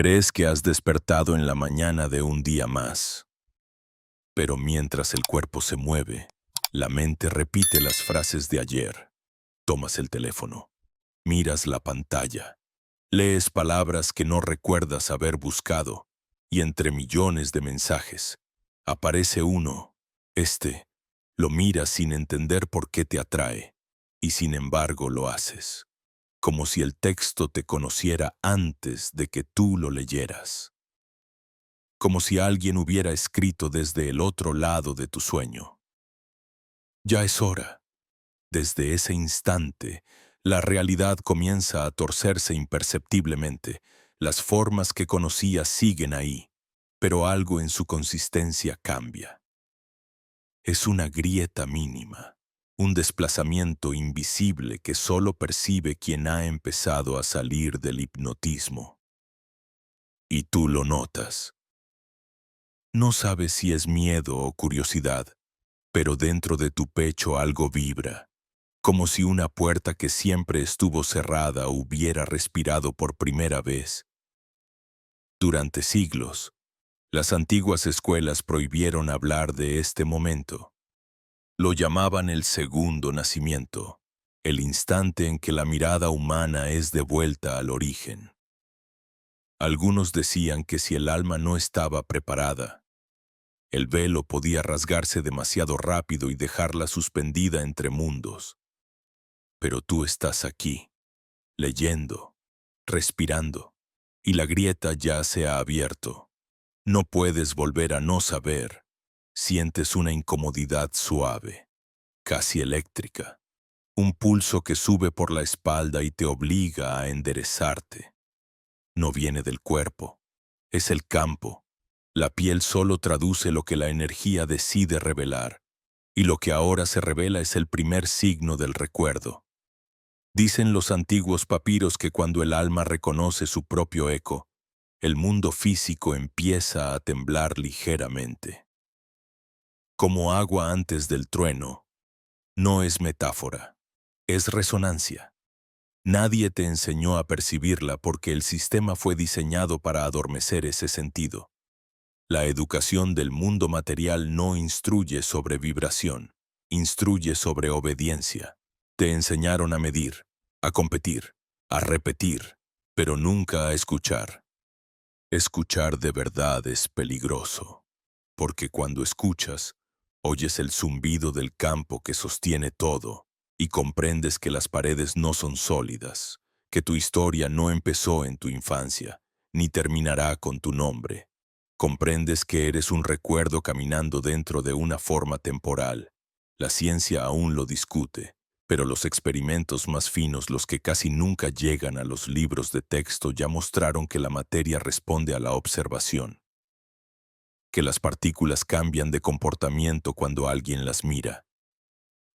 Crees que has despertado en la mañana de un día más, pero mientras el cuerpo se mueve, la mente repite las frases de ayer. Tomas el teléfono, miras la pantalla, lees palabras que no recuerdas haber buscado, y entre millones de mensajes, aparece uno. Lo miras sin entender por qué te atrae, y sin embargo lo haces, como si el texto te conociera antes de que tú lo leyeras, como si alguien hubiera escrito desde el otro lado de tu sueño. Ya es hora. Desde ese instante, la realidad comienza a torcerse imperceptiblemente. Las formas que conocías siguen ahí, pero algo en su consistencia cambia. Es una grieta mínima, un desplazamiento invisible que solo percibe quien ha empezado a salir del hipnotismo. Y tú lo notas. No sabes si es miedo o curiosidad, pero dentro de tu pecho algo vibra, como si una puerta que siempre estuvo cerrada hubiera respirado por primera vez. Durante siglos, las antiguas escuelas prohibieron hablar de este momento. Lo llamaban el segundo nacimiento, el instante en que la mirada humana es devuelta al origen. Algunos decían que si el alma no estaba preparada, el velo podía rasgarse demasiado rápido y dejarla suspendida entre mundos. Pero tú estás aquí, leyendo, respirando, y la grieta ya se ha abierto. No puedes volver a no saber. Sientes una incomodidad suave, casi eléctrica, un pulso que sube por la espalda y te obliga a enderezarte. No viene del cuerpo, es el campo. La piel solo traduce lo que la energía decide revelar, y lo que ahora se revela es el primer signo del recuerdo. Dicen los antiguos papiros que cuando el alma reconoce su propio eco, el mundo físico empieza a temblar ligeramente. Como agua antes del trueno, no es metáfora, es resonancia. Nadie te enseñó a percibirla porque el sistema fue diseñado para adormecer ese sentido. La educación del mundo material no instruye sobre vibración, instruye sobre obediencia. Te enseñaron a medir, a competir, a repetir, pero nunca a escuchar. Escuchar de verdad es peligroso, porque cuando escuchas, oyes el zumbido del campo que sostiene todo y comprendes que las paredes no son sólidas, que tu historia no empezó en tu infancia, ni terminará con tu nombre. Comprendes que eres un recuerdo caminando dentro de una forma temporal. La ciencia aún lo discute, pero los experimentos más finos, los que casi nunca llegan a los libros de texto, ya mostraron que la materia responde a la observación, que las partículas cambian de comportamiento cuando alguien las mira,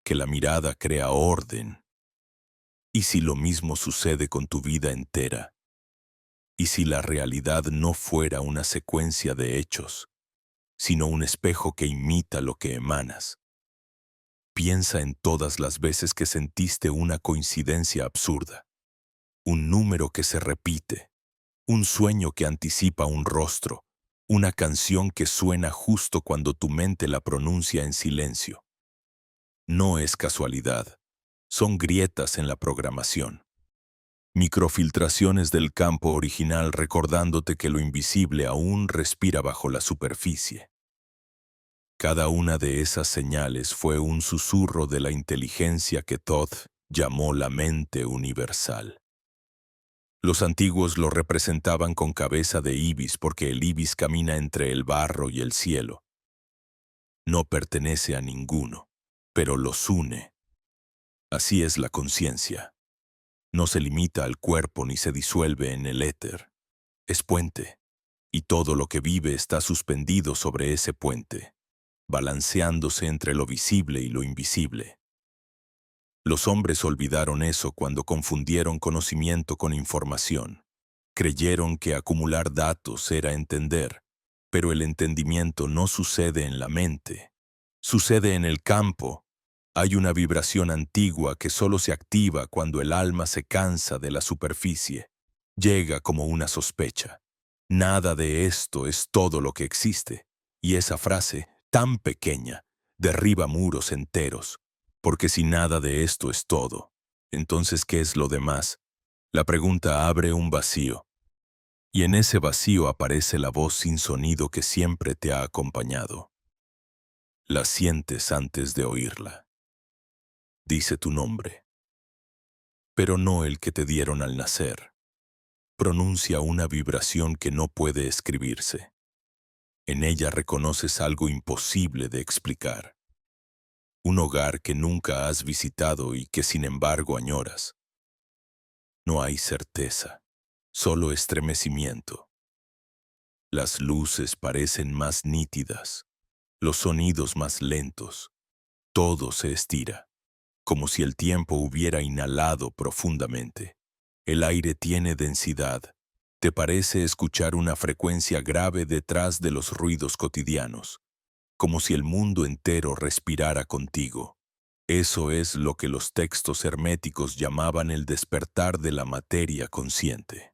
que la mirada crea orden. ¿Y si lo mismo sucede con tu vida entera? ¿Y si la realidad no fuera una secuencia de hechos, sino un espejo que imita lo que emanas? Piensa en todas las veces que sentiste una coincidencia absurda, un número que se repite, un sueño que anticipa un rostro, una canción que suena justo cuando tu mente la pronuncia en silencio. No es casualidad, son grietas en la programación. Microfiltraciones del campo original recordándote que lo invisible aún respira bajo la superficie. Cada una de esas señales fue un susurro de la inteligencia que Thoth llamó la mente universal. Los antiguos lo representaban con cabeza de ibis porque el ibis camina entre el barro y el cielo. No pertenece a ninguno, pero los une. Así es la conciencia. No se limita al cuerpo ni se disuelve en el éter. Es puente, y todo lo que vive está suspendido sobre ese puente, balanceándose entre lo visible y lo invisible. Los hombres olvidaron eso cuando confundieron conocimiento con información. Creyeron que acumular datos era entender, pero el entendimiento no sucede en la mente, sucede en el campo. Hay una vibración antigua que solo se activa cuando el alma se cansa de la superficie. Llega como una sospecha, Nada de esto es todo lo que existe. Y esa frase, tan pequeña, derriba muros enteros. Porque si nada de esto es todo, entonces ¿qué es lo demás? La pregunta abre un vacío. Y en ese vacío aparece la voz sin sonido que siempre te ha acompañado. La sientes antes de oírla. Dice tu nombre, pero no el que te dieron al nacer. Pronuncia una vibración que no puede escribirse. En ella reconoces algo imposible de explicar. Un hogar que nunca has visitado y que sin embargo añoras. No hay certeza, solo estremecimiento. Las luces parecen más nítidas, los sonidos más lentos. Todo se estira, como si el tiempo hubiera inhalado profundamente. El aire tiene densidad. Te parece escuchar una frecuencia grave detrás de los ruidos cotidianos, como si el mundo entero respirara contigo. Eso es lo que los textos herméticos llamaban el despertar de la materia consciente.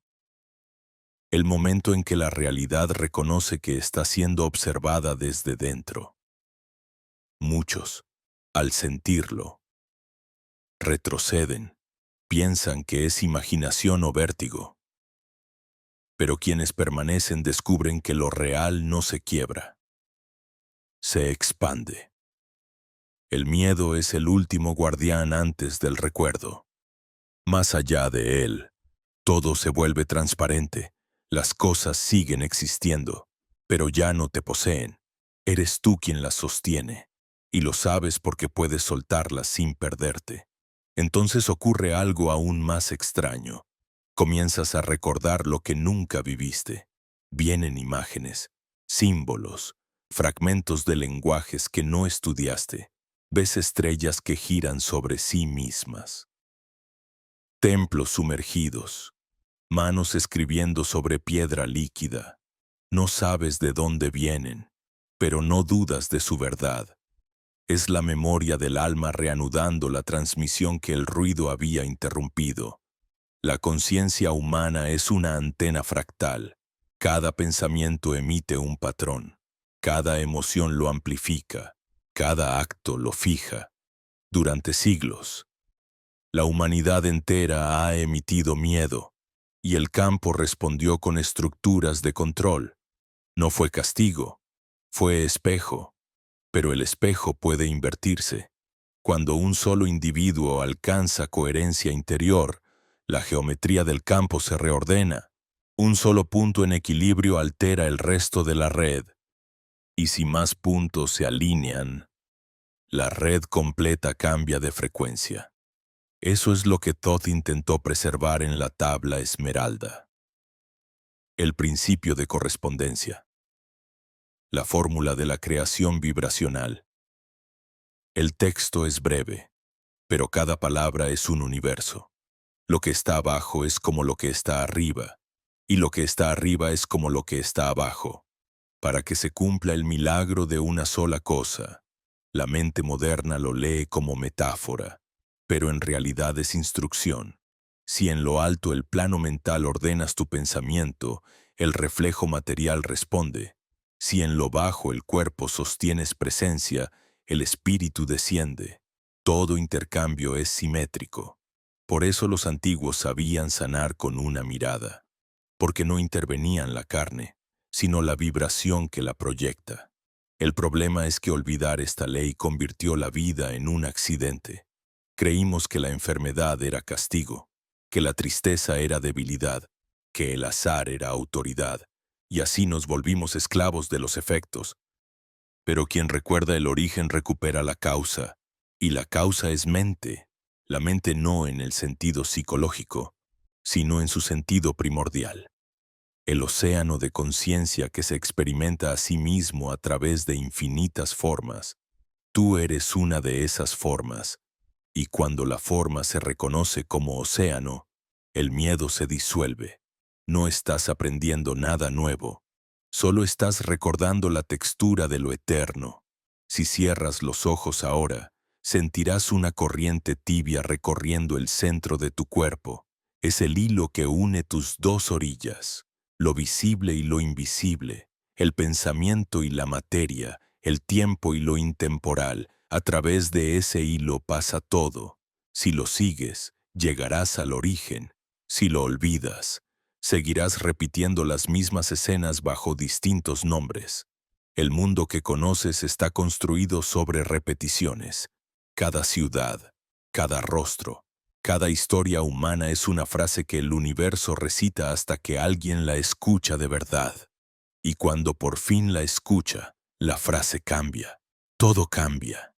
El momento en que la realidad reconoce que está siendo observada desde dentro. Muchos, al sentirlo, retroceden, piensan que es imaginación o vértigo. Pero quienes permanecen descubren que lo real no se quiebra, se expande. El miedo es el último guardián antes del recuerdo. Más allá de él, todo se vuelve transparente, las cosas siguen existiendo, pero ya no te poseen. Eres tú quien las sostiene, y lo sabes porque puedes soltarlas sin perderte. Entonces ocurre algo aún más extraño. Comienzas a recordar lo que nunca viviste. Vienen imágenes, símbolos, fragmentos de lenguajes que no estudiaste. Ves estrellas que giran sobre sí mismas. Templos sumergidos, manos escribiendo sobre piedra líquida. No sabes de dónde vienen, pero no dudas de su verdad. Es la memoria del alma reanudando la transmisión que el ruido había interrumpido. La conciencia humana es una antena fractal. Cada pensamiento emite un patrón. Cada emoción lo amplifica. Cada acto lo fija. Durante siglos, la humanidad entera ha emitido miedo, y el campo respondió con estructuras de control. No fue castigo, fue espejo, pero el espejo puede invertirse. Cuando un solo individuo alcanza coherencia interior, la geometría del campo se reordena. Un solo punto en equilibrio altera el resto de la red. Y si más puntos se alinean, la red completa cambia de frecuencia. Eso es lo que Thoth intentó preservar en la tabla esmeralda. El principio de correspondencia. La fórmula de la creación vibracional. El texto es breve, pero cada palabra es un universo. Lo que está abajo es como lo que está arriba, y lo que está arriba es como lo que está abajo. Para que se cumpla el milagro de una sola cosa, la mente moderna lo lee como metáfora, pero en realidad es instrucción. Si en lo alto el plano mental ordenas tu pensamiento, el reflejo material responde. Si en lo bajo el cuerpo sostienes presencia, el espíritu desciende. Todo intercambio es simétrico. Por eso los antiguos sabían sanar con una mirada, porque no intervenían la carne, sino la vibración que la proyecta. El problema es que olvidar esta ley convirtió la vida en un accidente. Creímos que la enfermedad era castigo, que la tristeza era debilidad, que el azar era autoridad, y así nos volvimos esclavos de los efectos. Pero quien recuerda el origen recupera la causa, y la causa es mente. La mente no en el sentido psicológico, sino en su sentido primordial. El océano de conciencia que se experimenta a sí mismo a través de infinitas formas. Tú eres una de esas formas, y cuando la forma se reconoce como océano, el miedo se disuelve. No estás aprendiendo nada nuevo, solo estás recordando la textura de lo eterno. Si cierras los ojos ahora, sentirás una corriente tibia recorriendo el centro de tu cuerpo. Es el hilo que une tus dos orillas. lo visible y lo invisible, el pensamiento y la materia, el tiempo y lo intemporal. A través de ese hilo pasa todo. Si lo sigues, llegarás al origen. Si lo olvidas, seguirás repitiendo las mismas escenas bajo distintos nombres. El mundo que conoces está construido sobre repeticiones. Cada ciudad, cada rostro, cada historia humana es una frase que el universo recita hasta que alguien la escucha de verdad. Y cuando por fin la escucha, la frase cambia. Todo cambia.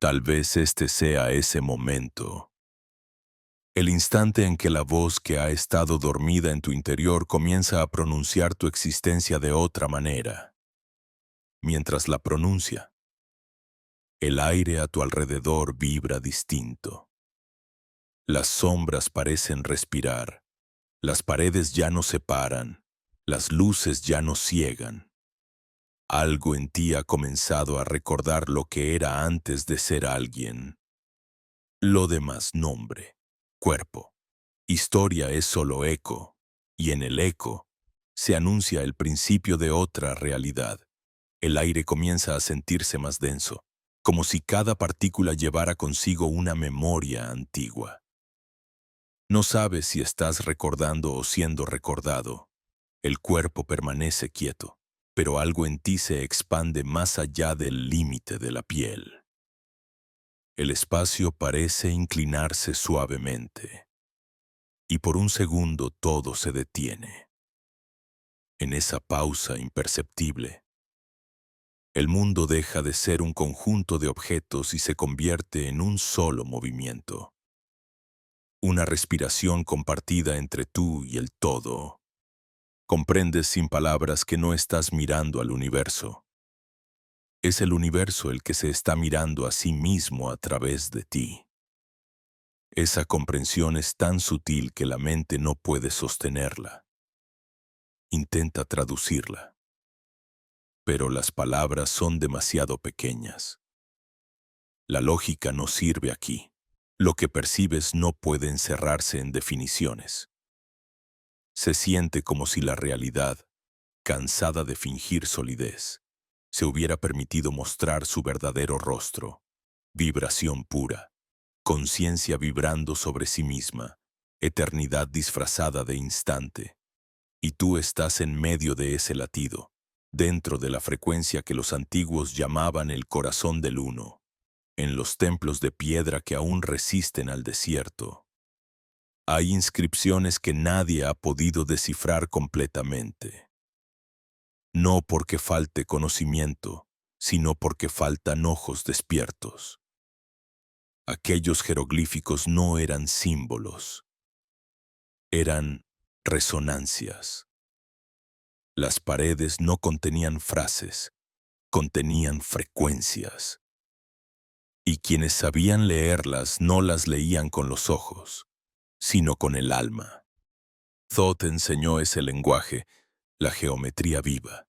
Tal vez este sea ese momento. El instante en que la voz que ha estado dormida en tu interior comienza a pronunciar tu existencia de otra manera. Mientras la pronuncia, el aire a tu alrededor vibra distinto. Las sombras parecen respirar. Las paredes ya no separan. Las luces ya no ciegan. Algo en ti ha comenzado a recordar lo que era antes de ser alguien. Lo demás nombre, cuerpo. Historia es solo eco, y en el eco se anuncia el principio de otra realidad. El aire comienza a sentirse más denso, como si cada partícula llevara consigo una memoria antigua. No sabes si estás recordando o siendo recordado. El cuerpo permanece quieto, pero algo en ti se expande más allá del límite de la piel. El espacio parece inclinarse suavemente, y por un segundo todo se detiene. En esa pausa imperceptible, el mundo deja de ser un conjunto de objetos y se convierte en un solo movimiento. Una respiración compartida entre tú y el todo. Comprendes sin palabras que no estás mirando al universo. Es el universo el que se está mirando a sí mismo a través de ti. Esa comprensión es tan sutil que la mente no puede sostenerla. Intenta traducirla, pero las palabras son demasiado pequeñas. La lógica no sirve aquí. Lo que percibes no puede encerrarse en definiciones. Se siente como si la realidad, cansada de fingir solidez, se hubiera permitido mostrar su verdadero rostro. Vibración pura, conciencia vibrando sobre sí misma, eternidad disfrazada de instante. Y tú estás en medio de ese latido, dentro de la frecuencia que los antiguos llamaban el corazón del uno, en los templos de piedra que aún resisten al desierto. Hay inscripciones que nadie ha podido descifrar completamente. No porque falte conocimiento, sino porque faltan ojos despiertos. Aquellos jeroglíficos no eran símbolos, eran resonancias. Las paredes no contenían frases, contenían frecuencias. Y quienes sabían leerlas no las leían con los ojos, sino con el alma. Thoth enseñó ese lenguaje, la geometría viva.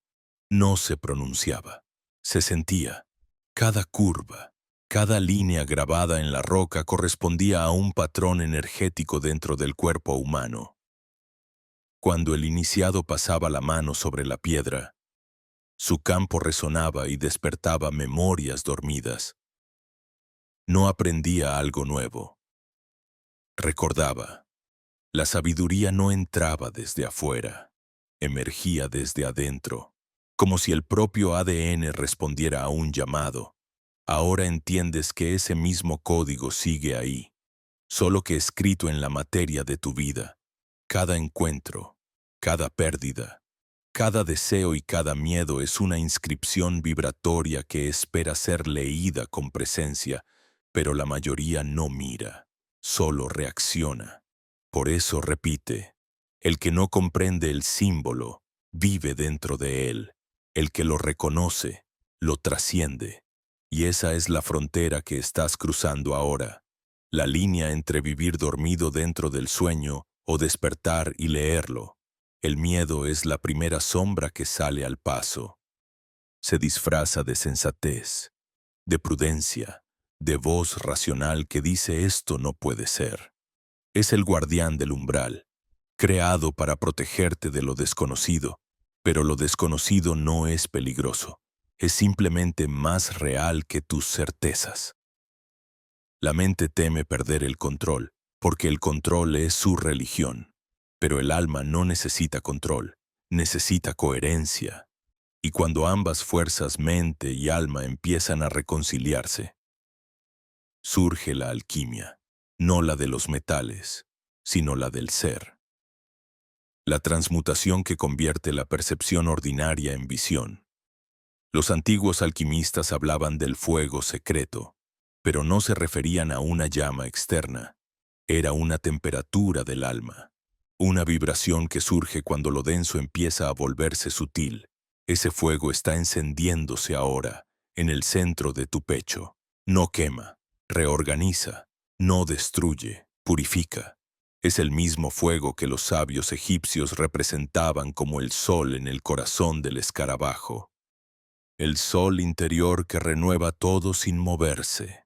No se pronunciaba, se sentía. Cada curva, cada línea grabada en la roca correspondía a un patrón energético dentro del cuerpo humano. Cuando el iniciado pasaba la mano sobre la piedra, su campo resonaba y despertaba memorias dormidas. No aprendía algo nuevo. Recordaba. La sabiduría no entraba desde afuera, emergía desde adentro, como si el propio ADN respondiera a un llamado. Ahora entiendes que ese mismo código sigue ahí, solo que escrito en la materia de tu vida. Cada encuentro, cada pérdida, cada deseo y cada miedo es una inscripción vibratoria que espera ser leída con presencia, pero la mayoría no mira, solo reacciona. Por eso repite, el que no comprende el símbolo, vive dentro de él. El que lo reconoce, lo trasciende. Y esa es la frontera que estás cruzando ahora, la línea entre vivir dormido dentro del sueño o despertar y leerlo. El miedo es la primera sombra que sale al paso. Se disfraza de sensatez, de prudencia, de voz racional que dice esto no puede ser. Es el guardián del umbral, creado para protegerte de lo desconocido, pero lo desconocido no es peligroso, es simplemente más real que tus certezas. La mente teme perder el control, porque el control es su religión, pero el alma no necesita control, necesita coherencia. Y cuando ambas fuerzas, mente y alma, empiezan a reconciliarse, surge la alquimia, no la de los metales, sino la del ser. La transmutación que convierte la percepción ordinaria en visión. Los antiguos alquimistas hablaban del fuego secreto, pero no se referían a una llama externa. Era una temperatura del alma, una vibración que surge cuando lo denso empieza a volverse sutil. Ese fuego está encendiéndose ahora, en el centro de tu pecho. No quema, reorganiza, no destruye, purifica. Es el mismo fuego que los sabios egipcios representaban como el sol en el corazón del escarabajo. El sol interior que renueva todo sin moverse.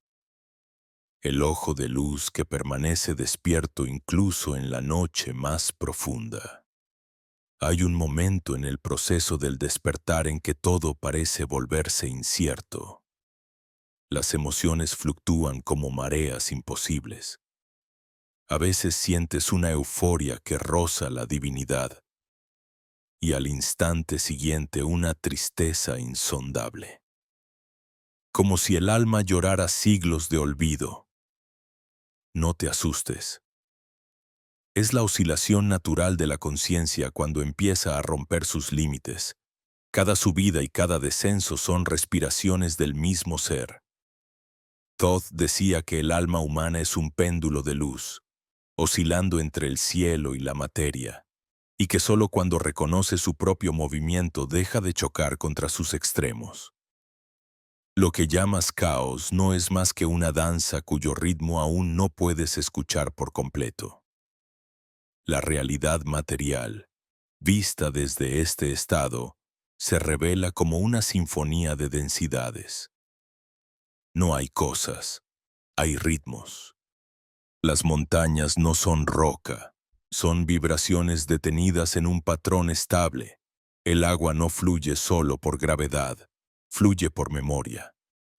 El ojo de luz que permanece despierto incluso en la noche más profunda. Hay un momento en el proceso del despertar en que todo parece volverse incierto. Las emociones fluctúan como mareas imposibles. A veces sientes una euforia que roza la divinidad y al instante siguiente una tristeza insondable. Como si el alma llorara siglos de olvido. No te asustes. Es la oscilación natural de la conciencia cuando empieza a romper sus límites. Cada subida y cada descenso son respiraciones del mismo ser. Thoth decía que el alma humana es un péndulo de luz, oscilando entre el cielo y la materia, y que solo cuando reconoce su propio movimiento deja de chocar contra sus extremos. Lo que llamas caos no es más que una danza cuyo ritmo aún no puedes escuchar por completo. La realidad material, vista desde este estado, se revela como una sinfonía de densidades. No hay cosas, hay ritmos. Las montañas no son roca, son vibraciones detenidas en un patrón estable. El agua no fluye solo por gravedad, fluye por memoria.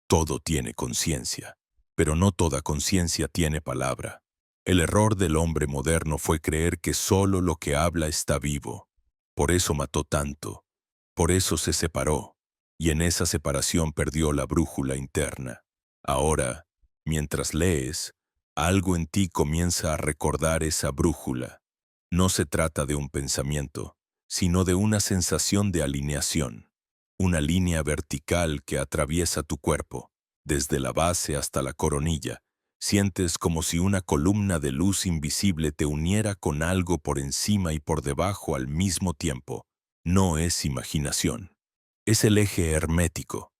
Todo tiene conciencia, pero no toda conciencia tiene palabra. El error del hombre moderno fue creer que solo lo que habla está vivo. Por eso mató tanto, por eso se separó, y en esa separación perdió la brújula interna. Ahora, mientras lees, algo en ti comienza a recordar esa brújula. No se trata de un pensamiento, sino de una sensación de alineación, una línea vertical que atraviesa tu cuerpo, desde la base hasta la coronilla. Sientes como si una columna de luz invisible te uniera con algo por encima y por debajo al mismo tiempo. No es imaginación. Es el eje hermético,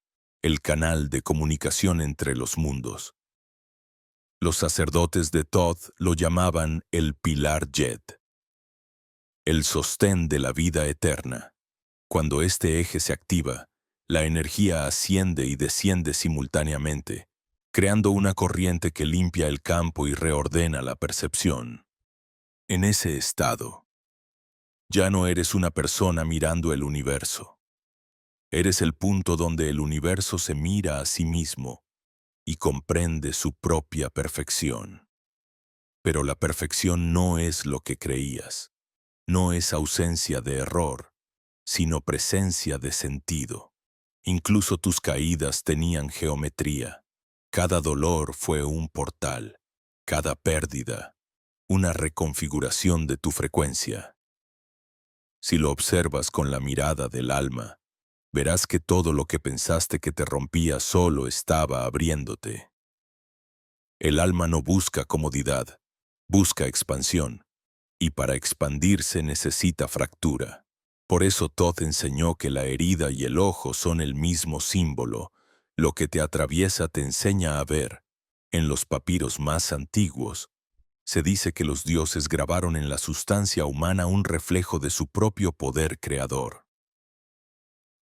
el canal de comunicación entre los mundos. Los sacerdotes de Thoth lo llamaban el pilar Yed, el sostén de la vida eterna. Cuando este eje se activa, la energía asciende y desciende simultáneamente, creando una corriente que limpia el campo y reordena la percepción. En ese estado, ya no eres una persona mirando el universo. Eres el punto donde el universo se mira a sí mismo y comprende su propia perfección. Pero la perfección no es lo que creías. No es ausencia de error, sino presencia de sentido. Incluso tus caídas tenían geometría. Cada dolor fue un portal, cada pérdida, una reconfiguración de tu frecuencia. Si lo observas con la mirada del alma, verás que todo lo que pensaste que te rompía solo estaba abriéndote. El alma no busca comodidad, busca expansión, y para expandirse necesita fractura. Por eso Thoth enseñó que la herida y el ojo son el mismo símbolo. Lo que te atraviesa te enseña a ver. En los papiros más antiguos, se dice que los dioses grabaron en la sustancia humana un reflejo de su propio poder creador.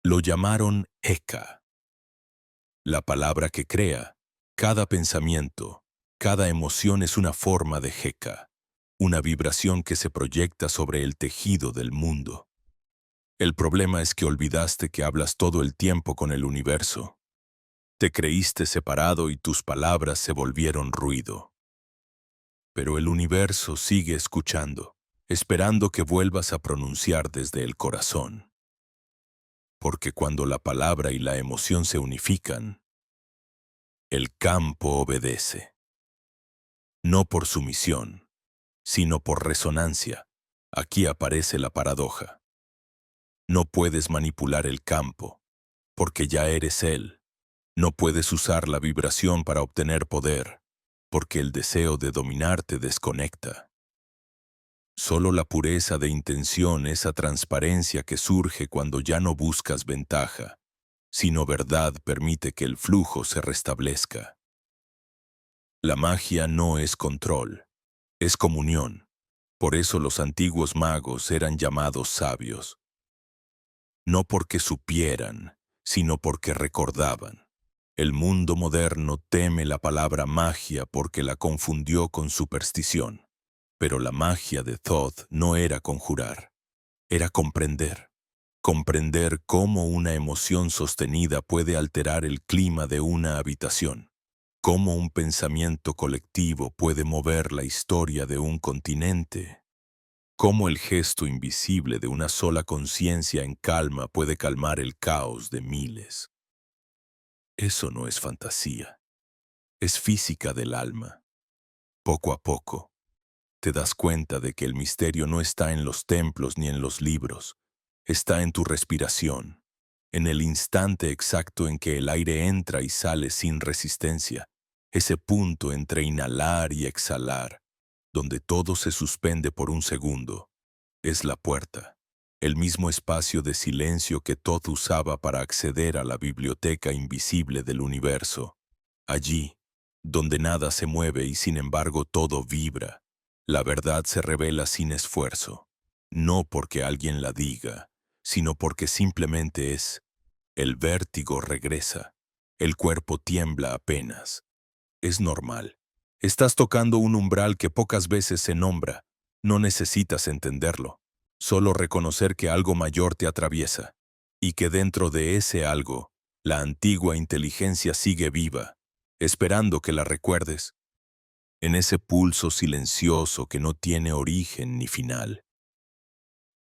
Lo llamaron Eka, la palabra que crea. Cada pensamiento, cada emoción es una forma de Heka. una vibración que se proyecta sobre el tejido del mundo. El problema es que olvidaste que hablas todo el tiempo con el universo. Te creíste separado y tus palabras se volvieron ruido. Pero el universo sigue escuchando, esperando que vuelvas a pronunciar desde el corazón. Porque cuando la palabra y la emoción se unifican, el campo obedece. No por sumisión, sino por resonancia. Aquí aparece la paradoja. No puedes manipular el campo, porque ya eres él. No puedes usar la vibración para obtener poder, porque el deseo de dominar te desconecta. Solo la pureza de intención, esa transparencia que surge cuando ya no buscas ventaja, sino verdad, permite que el flujo se restablezca. La magia no es control, es comunión. Por eso los antiguos magos eran llamados sabios. No porque supieran, sino porque recordaban. El mundo moderno teme la palabra magia porque la confundió con superstición. Pero la magia de Thoth no era conjurar, era comprender. Comprender cómo una emoción sostenida puede alterar el clima de una habitación. Cómo un pensamiento colectivo puede mover la historia de un continente. Cómo el gesto invisible de una sola conciencia en calma puede calmar el caos de miles. Eso no es fantasía, es física del alma. Poco a poco, te das cuenta de que el misterio no está en los templos ni en los libros, está en tu respiración, en el instante exacto en que el aire entra y sale sin resistencia, ese punto entre inhalar y exhalar, donde todo se suspende por un segundo, es la puerta, el mismo espacio de silencio que Thoth usaba para acceder a la biblioteca invisible del universo. Allí, donde nada se mueve y sin embargo todo vibra, la verdad se revela sin esfuerzo, no porque alguien la diga, sino porque simplemente es. El vértigo regresa, el cuerpo tiembla apenas. Es normal. Estás tocando un umbral que pocas veces se nombra. No necesitas entenderlo, solo reconocer que algo mayor te atraviesa, y que dentro de ese algo, la antigua inteligencia sigue viva, esperando que la recuerdes. En ese pulso silencioso que no tiene origen ni final.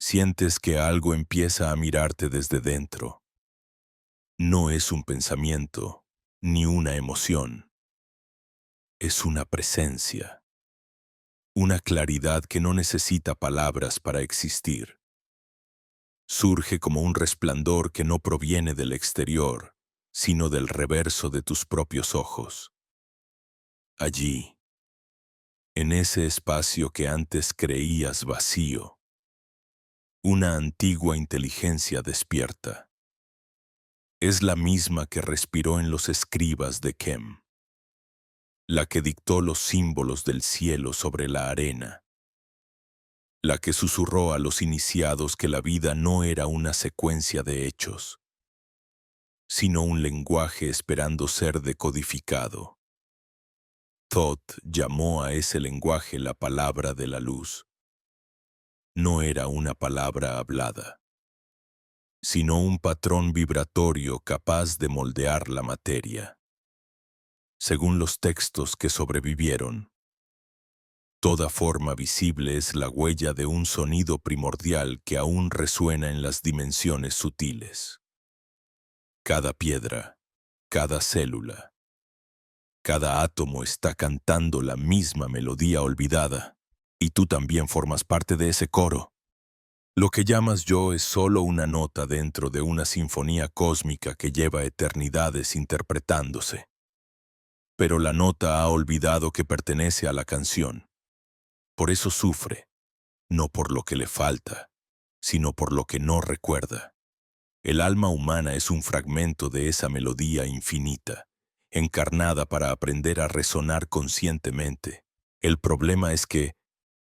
Sientes que algo empieza a mirarte desde dentro. No es un pensamiento, ni una emoción. Es una presencia. Una claridad que no necesita palabras para existir. Surge como un resplandor que no proviene del exterior, sino del reverso de tus propios ojos. Allí, en ese espacio que antes creías vacío, una antigua inteligencia despierta. Es la misma que respiró en los escribas de Kem, la que dictó los símbolos del cielo sobre la arena, la que susurró a los iniciados que la vida no era una secuencia de hechos, sino un lenguaje esperando ser decodificado. Thoth llamó a ese lenguaje la palabra de la luz. No era una palabra hablada, sino un patrón vibratorio capaz de moldear la materia. Según los textos que sobrevivieron, toda forma visible es la huella de un sonido primordial que aún resuena en las dimensiones sutiles. Cada piedra, cada célula, cada átomo está cantando la misma melodía olvidada, y tú también formas parte de ese coro. Lo que llamas yo es solo una nota dentro de una sinfonía cósmica que lleva eternidades interpretándose. Pero la nota ha olvidado que pertenece a la canción. Por eso sufre, no por lo que le falta, sino por lo que no recuerda. El alma humana es un fragmento de esa melodía infinita, encarnada para aprender a resonar conscientemente. El problema es que,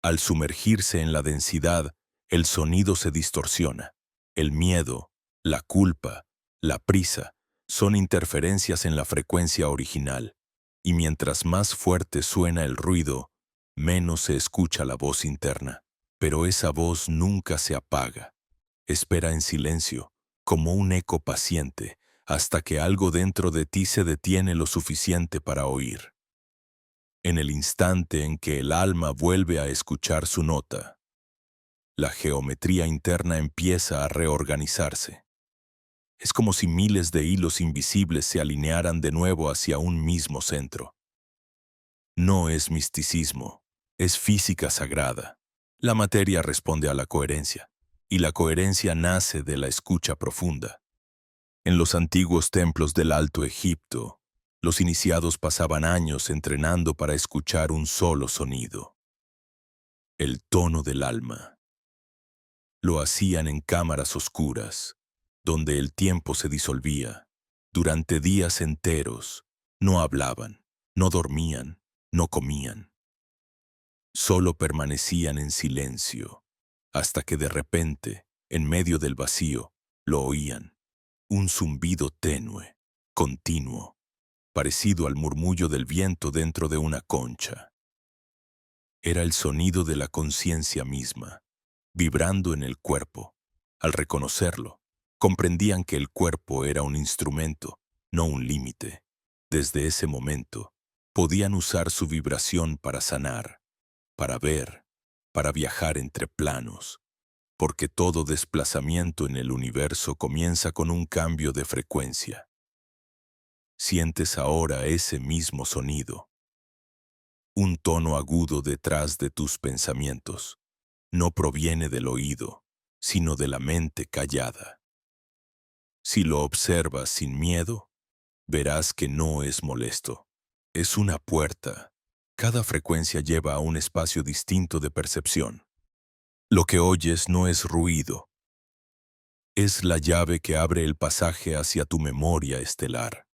al sumergirse en la densidad, el sonido se distorsiona. El miedo, la culpa, la prisa, son interferencias en la frecuencia original, y mientras más fuerte suena el ruido, menos se escucha la voz interna, pero esa voz nunca se apaga. Espera en silencio, como un eco paciente, hasta que algo dentro de ti se detiene lo suficiente para oír. En el instante en que el alma vuelve a escuchar su nota, la geometría interna empieza a reorganizarse. Es como si miles de hilos invisibles se alinearan de nuevo hacia un mismo centro. No es misticismo, es física sagrada. La materia responde a la coherencia, y la coherencia nace de la escucha profunda. En los antiguos templos del Alto Egipto, los iniciados pasaban años entrenando para escuchar un solo sonido: el tono del alma. Lo hacían en cámaras oscuras, donde el tiempo se disolvía. Durante días enteros, no hablaban, no dormían, no comían. Solo permanecían en silencio, hasta que de repente, en medio del vacío, lo oían. Un zumbido tenue, continuo, parecido al murmullo del viento dentro de una concha. Era el sonido de la conciencia misma, vibrando en el cuerpo. Al reconocerlo, comprendían que el cuerpo era un instrumento, no un límite. Desde ese momento, podían usar su vibración para sanar, para ver, para viajar entre planos, porque todo desplazamiento en el universo comienza con un cambio de frecuencia. Sientes ahora ese mismo sonido, un tono agudo detrás de tus pensamientos. No proviene del oído, sino de la mente callada. Si lo observas sin miedo, verás que no es molesto. Es una puerta. Cada frecuencia lleva a un espacio distinto de percepción. Lo que oyes no es ruido. Es la llave que abre el pasaje hacia tu memoria estelar.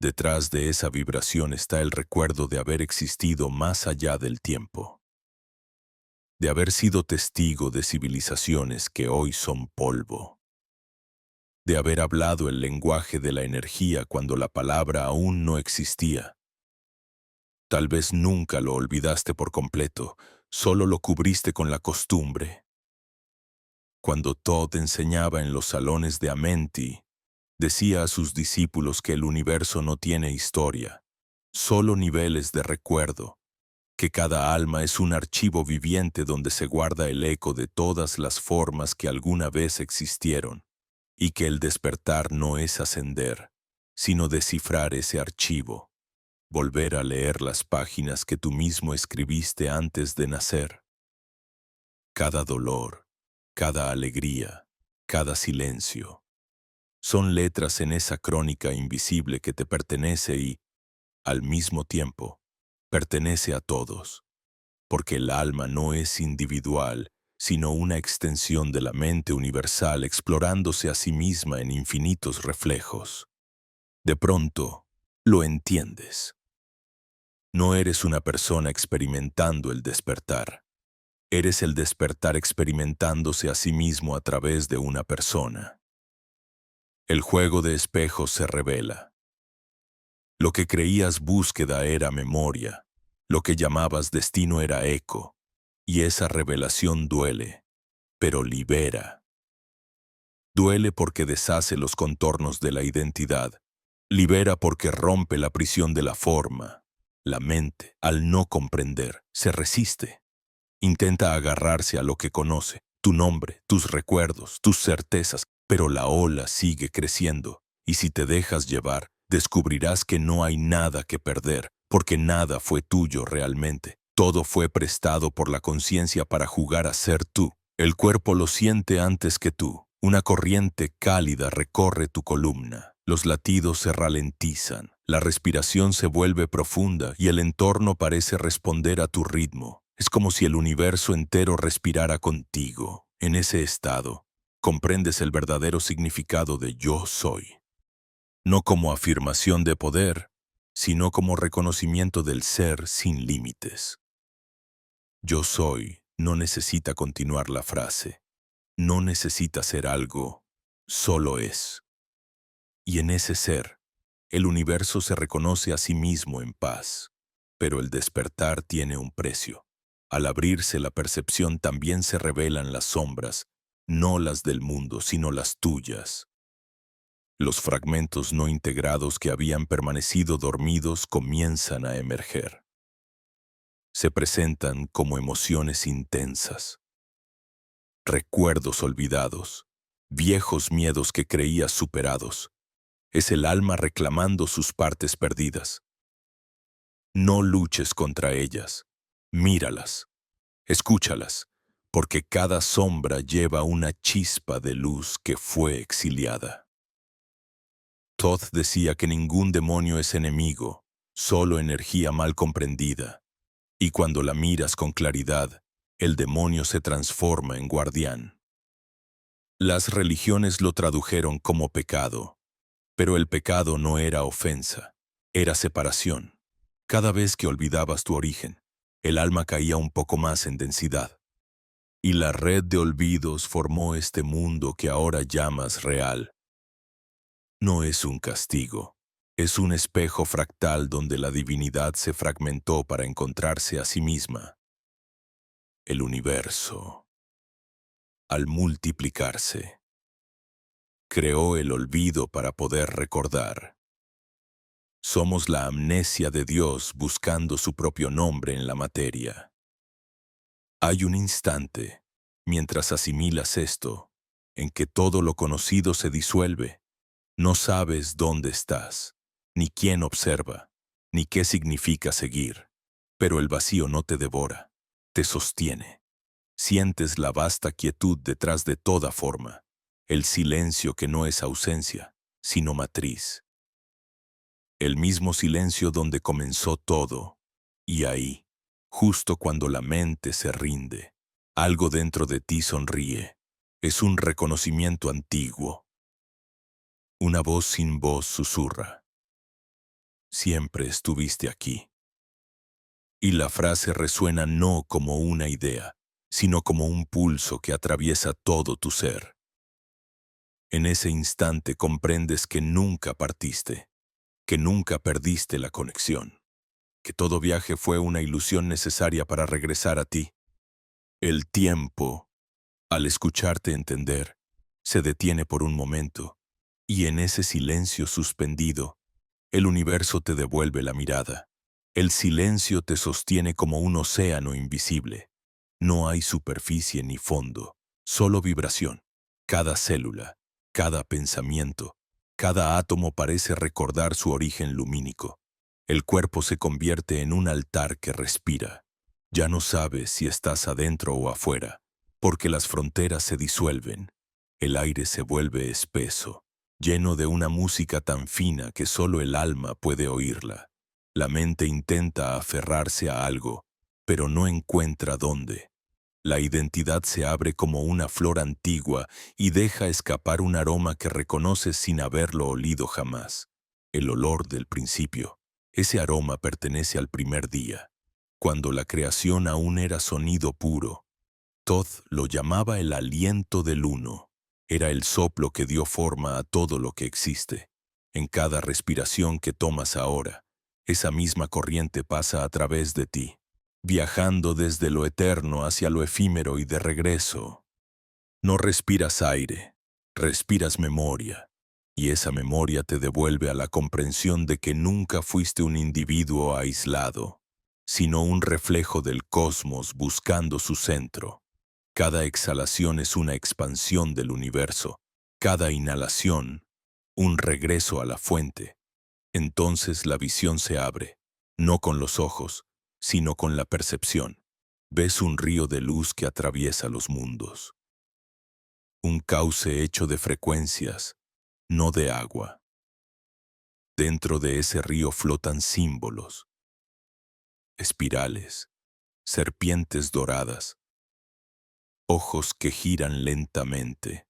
Detrás de esa vibración está el recuerdo de haber existido más allá del tiempo, de haber sido testigo de civilizaciones que hoy son polvo, de haber hablado el lenguaje de la energía cuando la palabra aún no existía. Tal vez nunca lo olvidaste por completo, solo lo cubriste con la costumbre. Cuando Todd enseñaba en los salones de Amenti, decía a sus discípulos que el universo no tiene historia, solo niveles de recuerdo, que cada alma es un archivo viviente donde se guarda el eco de todas las formas que alguna vez existieron, y que el despertar no es ascender, sino descifrar ese archivo, volver a leer las páginas que tú mismo escribiste antes de nacer. Cada dolor, cada alegría, cada silencio, son letras en esa crónica invisible que te pertenece y, al mismo tiempo, pertenece a todos, porque el alma no es individual, sino una extensión de la mente universal explorándose a sí misma en infinitos reflejos. De pronto, lo entiendes. No eres una persona experimentando el despertar. Eres el despertar experimentándose a sí mismo a través de una persona. El juego de espejos se revela. Lo que creías búsqueda era memoria, lo que llamabas destino era eco, y esa revelación duele, pero libera. Duele porque deshace los contornos de la identidad, libera porque rompe la prisión de la forma. La mente, al no comprender, se resiste. Intenta agarrarse a lo que conoce, tu nombre, tus recuerdos, tus certezas, pero la ola sigue creciendo, y si te dejas llevar, descubrirás que no hay nada que perder, porque nada fue tuyo realmente. Todo fue prestado por la conciencia para jugar a ser tú. El cuerpo lo siente antes que tú. Una corriente cálida recorre tu columna. Los latidos se ralentizan, la respiración se vuelve profunda y el entorno parece responder a tu ritmo. Es como si el universo entero respirara contigo. En ese estado, comprendes el verdadero significado de yo soy. No como afirmación de poder, sino como reconocimiento del ser sin límites. Yo soy no necesita continuar la frase, no necesita ser algo, solo es. Y en ese ser, el universo se reconoce a sí mismo en paz. Pero el despertar tiene un precio. Al abrirse la percepción también se revelan las sombras, no las del mundo, sino las tuyas. Los fragmentos no integrados que habían permanecido dormidos comienzan a emerger. Se presentan como emociones intensas, recuerdos olvidados, viejos miedos que creías superados. Es el alma reclamando sus partes perdidas. No luches contra ellas, míralas, escúchalas, porque cada sombra lleva una chispa de luz que fue exiliada. Thoth decía que ningún demonio es enemigo, solo energía mal comprendida. Y cuando la miras con claridad, el demonio se transforma en guardián. Las religiones lo tradujeron como pecado, pero el pecado no era ofensa, era separación. Cada vez que olvidabas tu origen, el alma caía un poco más en densidad. Y la red de olvidos formó este mundo que ahora llamas real. No es un castigo, es un espejo fractal donde la divinidad se fragmentó para encontrarse a sí misma. El universo, al multiplicarse, creó el olvido para poder recordar. Somos la amnesia de Dios buscando su propio nombre en la materia. Hay un instante, mientras asimilas esto, en que todo lo conocido se disuelve. No sabes dónde estás, ni quién observa, ni qué significa seguir. Pero el vacío no te devora, te sostiene. Sientes la vasta quietud detrás de toda forma, el silencio que no es ausencia, sino matriz. El mismo silencio donde comenzó todo, y ahí, justo cuando la mente se rinde, algo dentro de ti sonríe. Es un reconocimiento antiguo. Una voz sin voz susurra: siempre estuviste aquí. Y la frase resuena no como una idea, sino como un pulso que atraviesa todo tu ser. En ese instante comprendes que nunca partiste, que nunca perdiste la conexión, que todo viaje fue una ilusión necesaria para regresar a ti. El tiempo, al escucharte entender, se detiene por un momento, y en ese silencio suspendido, el universo te devuelve la mirada. El silencio te sostiene como un océano invisible. No hay superficie ni fondo, solo vibración. Cada célula, cada pensamiento, cada átomo parece recordar su origen lumínico. El cuerpo se convierte en un altar que respira. Ya no sabes si estás adentro o afuera, porque las fronteras se disuelven. El aire se vuelve espeso, lleno de una música tan fina que solo el alma puede oírla. La mente intenta aferrarse a algo, pero no encuentra dónde. La identidad se abre como una flor antigua y deja escapar un aroma que reconoces sin haberlo olido jamás. El olor del principio. Ese aroma pertenece al primer día, cuando la creación aún era sonido puro. Thoth lo llamaba el aliento del uno. Era el soplo que dio forma a todo lo que existe. En cada respiración que tomas ahora, esa misma corriente pasa a través de ti, viajando desde lo eterno hacia lo efímero y de regreso. No respiras aire, respiras memoria, y esa memoria te devuelve a la comprensión de que nunca fuiste un individuo aislado, sino un reflejo del cosmos buscando su centro. Cada exhalación es una expansión del universo, cada inhalación, un regreso a la fuente. Entonces la visión se abre, no con los ojos, sino con la percepción. Ves un río de luz que atraviesa los mundos. Un cauce hecho de frecuencias, no de agua. Dentro de ese río flotan símbolos, espirales, serpientes doradas, ojos que giran lentamente.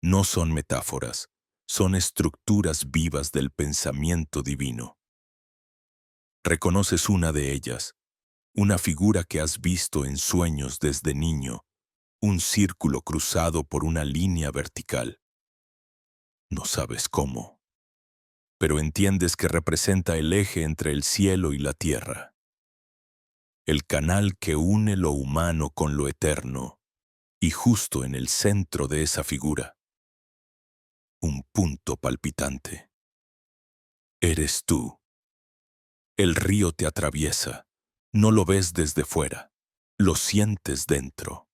No son metáforas, son estructuras vivas del pensamiento divino. Reconoces una de ellas, una figura que has visto en sueños desde niño, un círculo cruzado por una línea vertical. No sabes cómo. pero entiendes que representa el eje entre el cielo y la tierra, el canal que une lo humano con lo eterno, y justo en el centro de esa figura, un punto palpitante. Eres tú. El río te atraviesa. No lo ves desde fuera. Lo sientes dentro.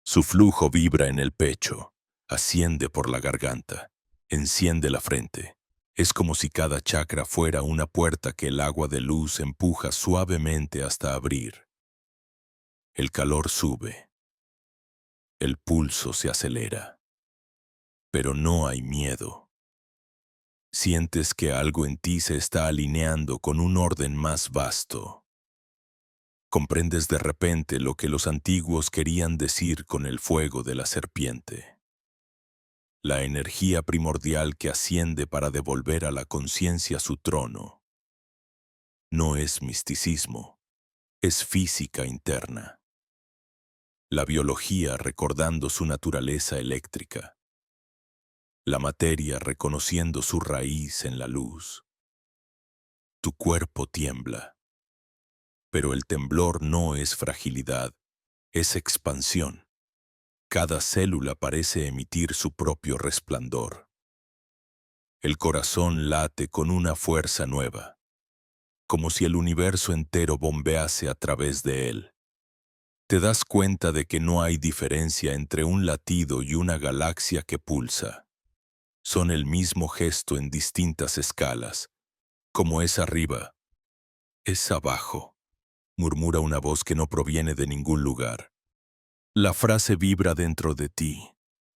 Su flujo vibra en el pecho, asciende por la garganta, enciende la frente. Es como si cada chakra fuera una puerta que el agua de luz empuja suavemente hasta abrir. El calor sube. El pulso se acelera. Pero no hay miedo. Sientes que algo en ti se está alineando con un orden más vasto. Comprendes de repente lo que los antiguos querían decir con el fuego de la serpiente. La energía primordial que asciende para devolver a la conciencia su trono. No es misticismo, es física interna. La biología recordando su naturaleza eléctrica. La materia reconociendo su raíz en la luz. Tu cuerpo tiembla. Pero el temblor no es fragilidad, es expansión. Cada célula parece emitir su propio resplandor. El corazón late con una fuerza nueva, como si el universo entero bombease a través de él. Te das cuenta de que no hay diferencia entre un latido y una galaxia que pulsa. Son el mismo gesto en distintas escalas, como es arriba, es abajo, murmura una voz que no proviene de ningún lugar. La frase vibra dentro de ti.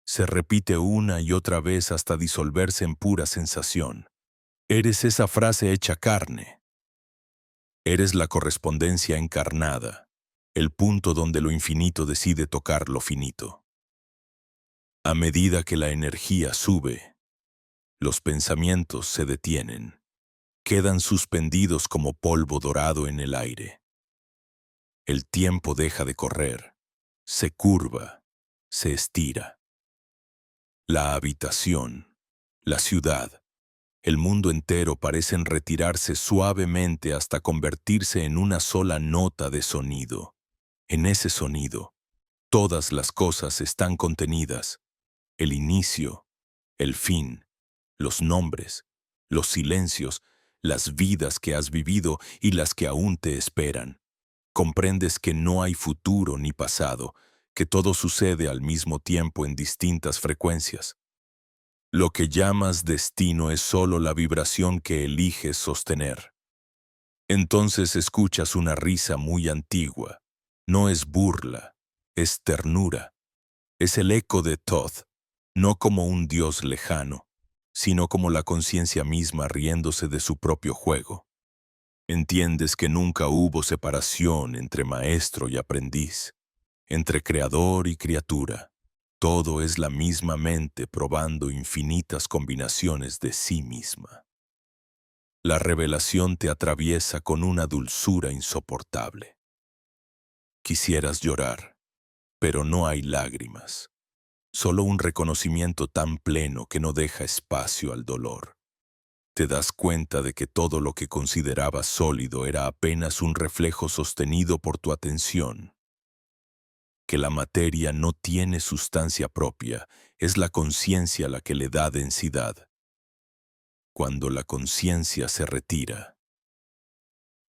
Se repite una y otra vez hasta disolverse en pura sensación. Eres esa frase hecha carne. Eres la correspondencia encarnada, el punto donde lo infinito decide tocar lo finito. A medida que la energía sube, los pensamientos se detienen, quedan suspendidos como polvo dorado en el aire. El tiempo deja de correr, se curva, se estira. La habitación, la ciudad, el mundo entero parecen retirarse suavemente hasta convertirse en una sola nota de sonido. En ese sonido, todas las cosas están contenidas. El inicio, el fin, los nombres, los silencios, las vidas que has vivido y las que aún te esperan. Comprendes que no hay futuro ni pasado, que todo sucede al mismo tiempo en distintas frecuencias. Lo que llamas destino es solo la vibración que eliges sostener. Entonces escuchas una risa muy antigua. No es burla, es ternura. Es el eco de Thoth, no como un dios lejano, sino como la conciencia misma riéndose de su propio juego. Entiendes que nunca hubo separación entre maestro y aprendiz, entre creador y criatura. Todo es la misma mente probando infinitas combinaciones de sí misma. La revelación te atraviesa con una dulzura insoportable. Quisieras llorar, pero no hay lágrimas. Solo un reconocimiento tan pleno que no deja espacio al dolor. Te das cuenta de que todo lo que considerabas sólido era apenas un reflejo sostenido por tu atención. Que la materia no tiene sustancia propia, es la conciencia la que le da densidad. Cuando la conciencia se retira,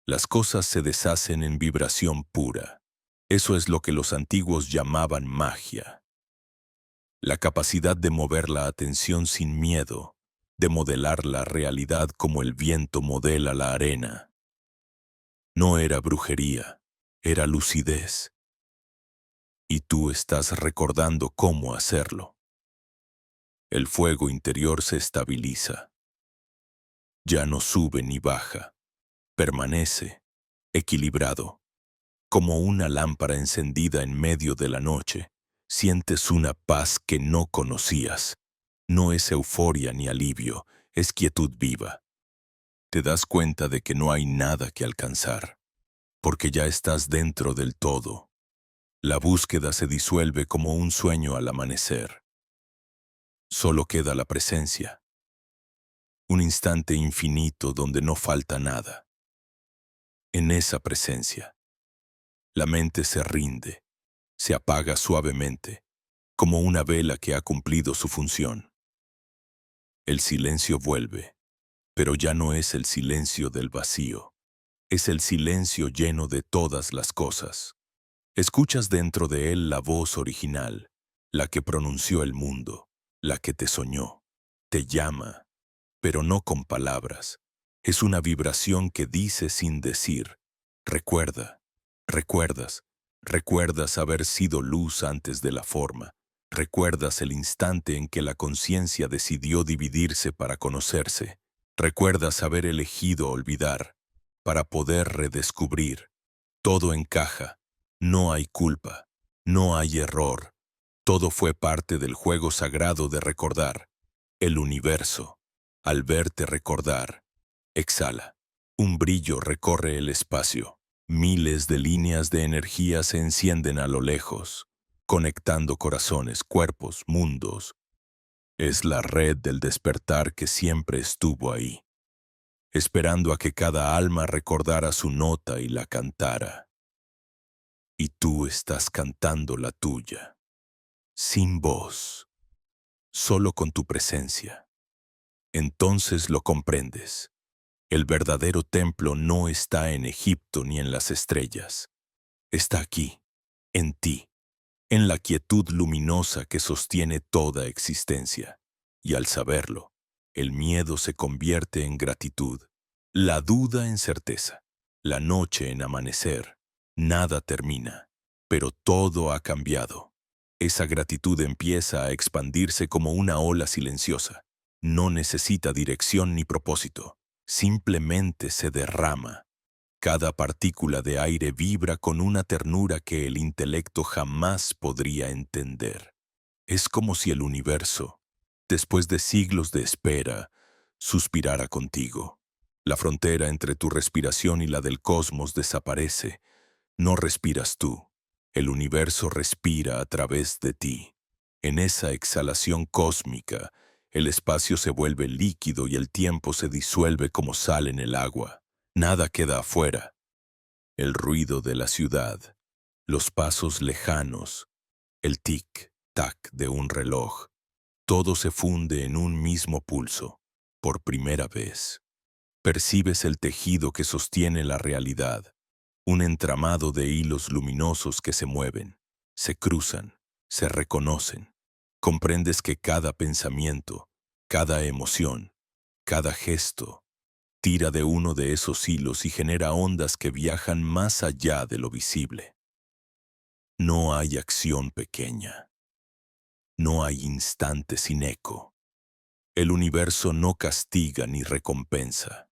las cosas se deshacen en vibración pura. Eso es lo que los antiguos llamaban magia. La capacidad de mover la atención sin miedo, de modelar la realidad como el viento modela la arena. No era brujería, era lucidez. Y tú estás recordando cómo hacerlo. El fuego interior se estabiliza. Ya no sube ni baja. Permanece, equilibrado. Como una lámpara encendida en medio de la noche, sientes una paz que no conocías. No es euforia ni alivio, es quietud viva. Te das cuenta de que no hay nada que alcanzar, porque ya estás dentro del todo. La búsqueda se disuelve como un sueño al amanecer. Solo queda la presencia. Un instante infinito donde no falta nada. En esa presencia, la mente se rinde, se apaga suavemente, como una vela que ha cumplido su función. El silencio vuelve, pero ya no es el silencio del vacío, es el silencio lleno de todas las cosas. Escuchas dentro de él la voz original, la que pronunció el mundo, la que te soñó, te llama, pero no con palabras. Es una vibración que dice sin decir, recuerda, recuerdas, recuerdas haber sido luz antes de la forma, recuerdas el instante en que la conciencia decidió dividirse para conocerse, recuerdas haber elegido olvidar, para poder redescubrir. Todo encaja, no hay culpa, no hay error, todo fue parte del juego sagrado de recordar, el universo. Al verte recordar, exhala. Un brillo recorre el espacio. Miles de líneas de energía se encienden a lo lejos, conectando corazones, cuerpos, mundos. Es la red del despertar que siempre estuvo ahí, esperando a que cada alma recordara su nota y la cantara. Y tú estás cantando la tuya, sin voz, solo con tu presencia. Entonces lo comprendes. El verdadero templo no está en Egipto ni en las estrellas. Está aquí, en ti, en la quietud luminosa que sostiene toda existencia. Y al saberlo, el miedo se convierte en gratitud, la duda en certeza, la noche en amanecer. Nada termina, pero todo ha cambiado. Esa gratitud empieza a expandirse como una ola silenciosa. No necesita dirección ni propósito. Simplemente se derrama. Cada partícula de aire vibra con una ternura que el intelecto jamás podría entender. Es como si el universo, después de siglos de espera, suspirara contigo. La frontera entre tu respiración y la del cosmos desaparece. No respiras tú. El universo respira a través de ti. En esa exhalación cósmica, el espacio se vuelve líquido y el tiempo se disuelve como sal en el agua. Nada queda afuera. El ruido de la ciudad, los pasos lejanos, el tic-tac de un reloj, todo se funde en un mismo pulso. Por primera vez, percibes el tejido que sostiene la realidad, un entramado de hilos luminosos que se mueven, se cruzan, se reconocen. Comprendes que cada pensamiento, cada emoción, cada gesto, tira de uno de esos hilos y genera ondas que viajan más allá de lo visible. No hay acción pequeña. No hay instante sin eco. El universo no castiga ni recompensa.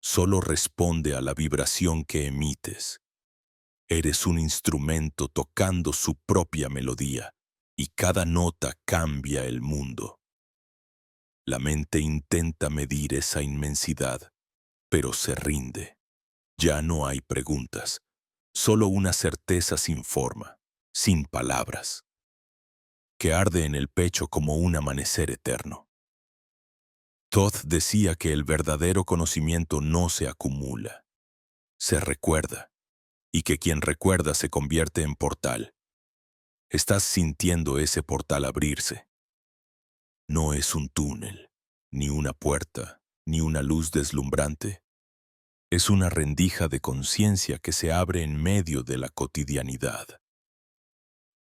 Solo responde a la vibración que emites. Eres un instrumento tocando su propia melodía, y cada nota cambia el mundo. La mente intenta medir esa inmensidad, pero se rinde. Ya no hay preguntas, solo una certeza sin forma, sin palabras, que arde en el pecho como un amanecer eterno. Todd decía que el verdadero conocimiento no se acumula, se recuerda, y que quien recuerda se convierte en portal. Estás sintiendo ese portal abrirse. No es un túnel, ni una puerta, ni una luz deslumbrante. Es una rendija de conciencia que se abre en medio de la cotidianidad.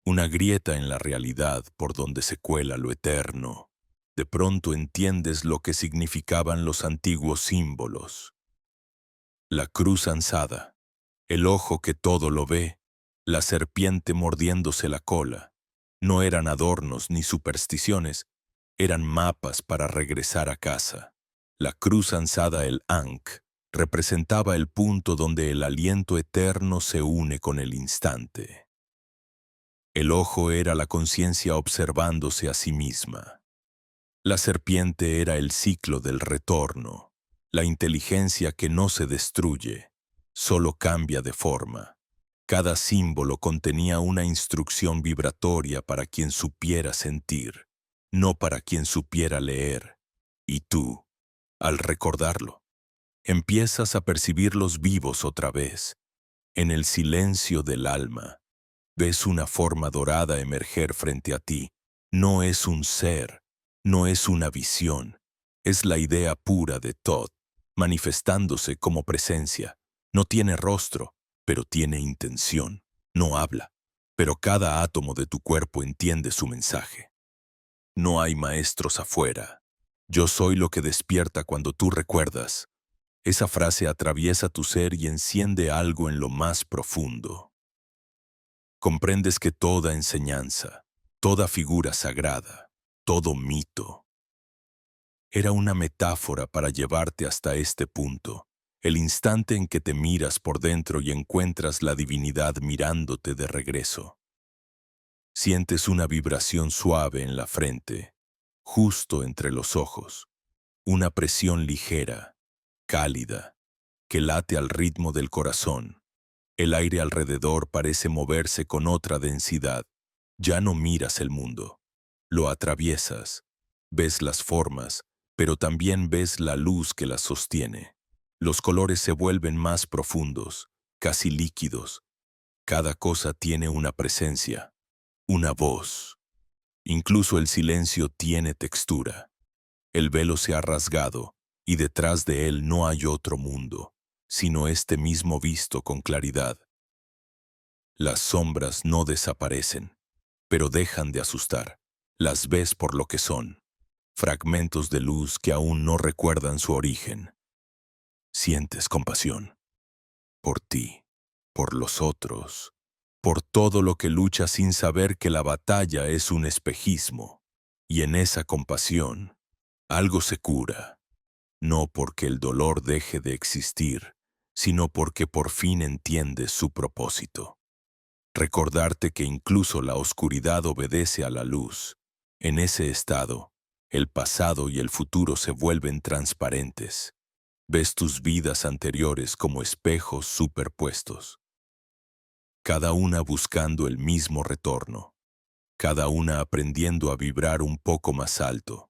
Una grieta en la realidad por donde se cuela lo eterno. De pronto entiendes lo que significaban los antiguos símbolos. La cruz ansada, el ojo que todo lo ve, la serpiente mordiéndose la cola. No eran adornos ni supersticiones, eran mapas para regresar a casa. La cruz ansada, el Ankh, representaba el punto donde el aliento eterno se une con el instante. El ojo era la conciencia observándose a sí misma. La serpiente era el ciclo del retorno, la inteligencia que no se destruye, solo cambia de forma. Cada símbolo contenía una instrucción vibratoria para quien supiera sentir, no para quien supiera leer. Y tú, Al recordarlo, empiezas a percibirlos vivos otra vez. En el silencio del alma, ves una forma dorada emerger frente a ti. No es un ser, no es una visión, es la idea pura de Thoth, manifestándose como presencia. No tiene rostro, pero tiene intención. No habla, pero cada átomo de tu cuerpo entiende su mensaje. No hay maestros afuera. Yo soy lo que despierta cuando tú recuerdas. Esa frase atraviesa tu ser y enciende algo en lo más profundo. Comprendes que toda enseñanza, toda figura sagrada, todo mito, era una metáfora para llevarte hasta este punto, el instante en que te miras por dentro y encuentras la divinidad mirándote de regreso. Sientes una vibración suave en la frente, justo entre los ojos, una presión ligera, cálida, que late al ritmo del corazón. El aire alrededor parece moverse con otra densidad. Ya no miras el mundo, lo atraviesas, ves las formas, pero también ves la luz que las sostiene. Los colores se vuelven más profundos, casi líquidos. Cada cosa tiene una presencia, una voz. Incluso el silencio tiene textura. El velo se ha rasgado y detrás de él no hay otro mundo, sino este mismo visto con claridad. Las sombras no desaparecen, pero dejan de asustar. Las ves por lo que son, fragmentos de luz que aún no recuerdan su origen. Sientes compasión por ti, por los otros, por todo lo que lucha sin saber que la batalla es un espejismo. Y en esa compasión, algo se cura, no porque el dolor deje de existir, sino porque por fin entiendes su propósito. Recordarte que incluso la oscuridad obedece a la luz. En ese estado, el pasado y el futuro se vuelven transparentes. Ves tus vidas anteriores como espejos superpuestos, cada una buscando el mismo retorno, cada una aprendiendo a vibrar un poco más alto.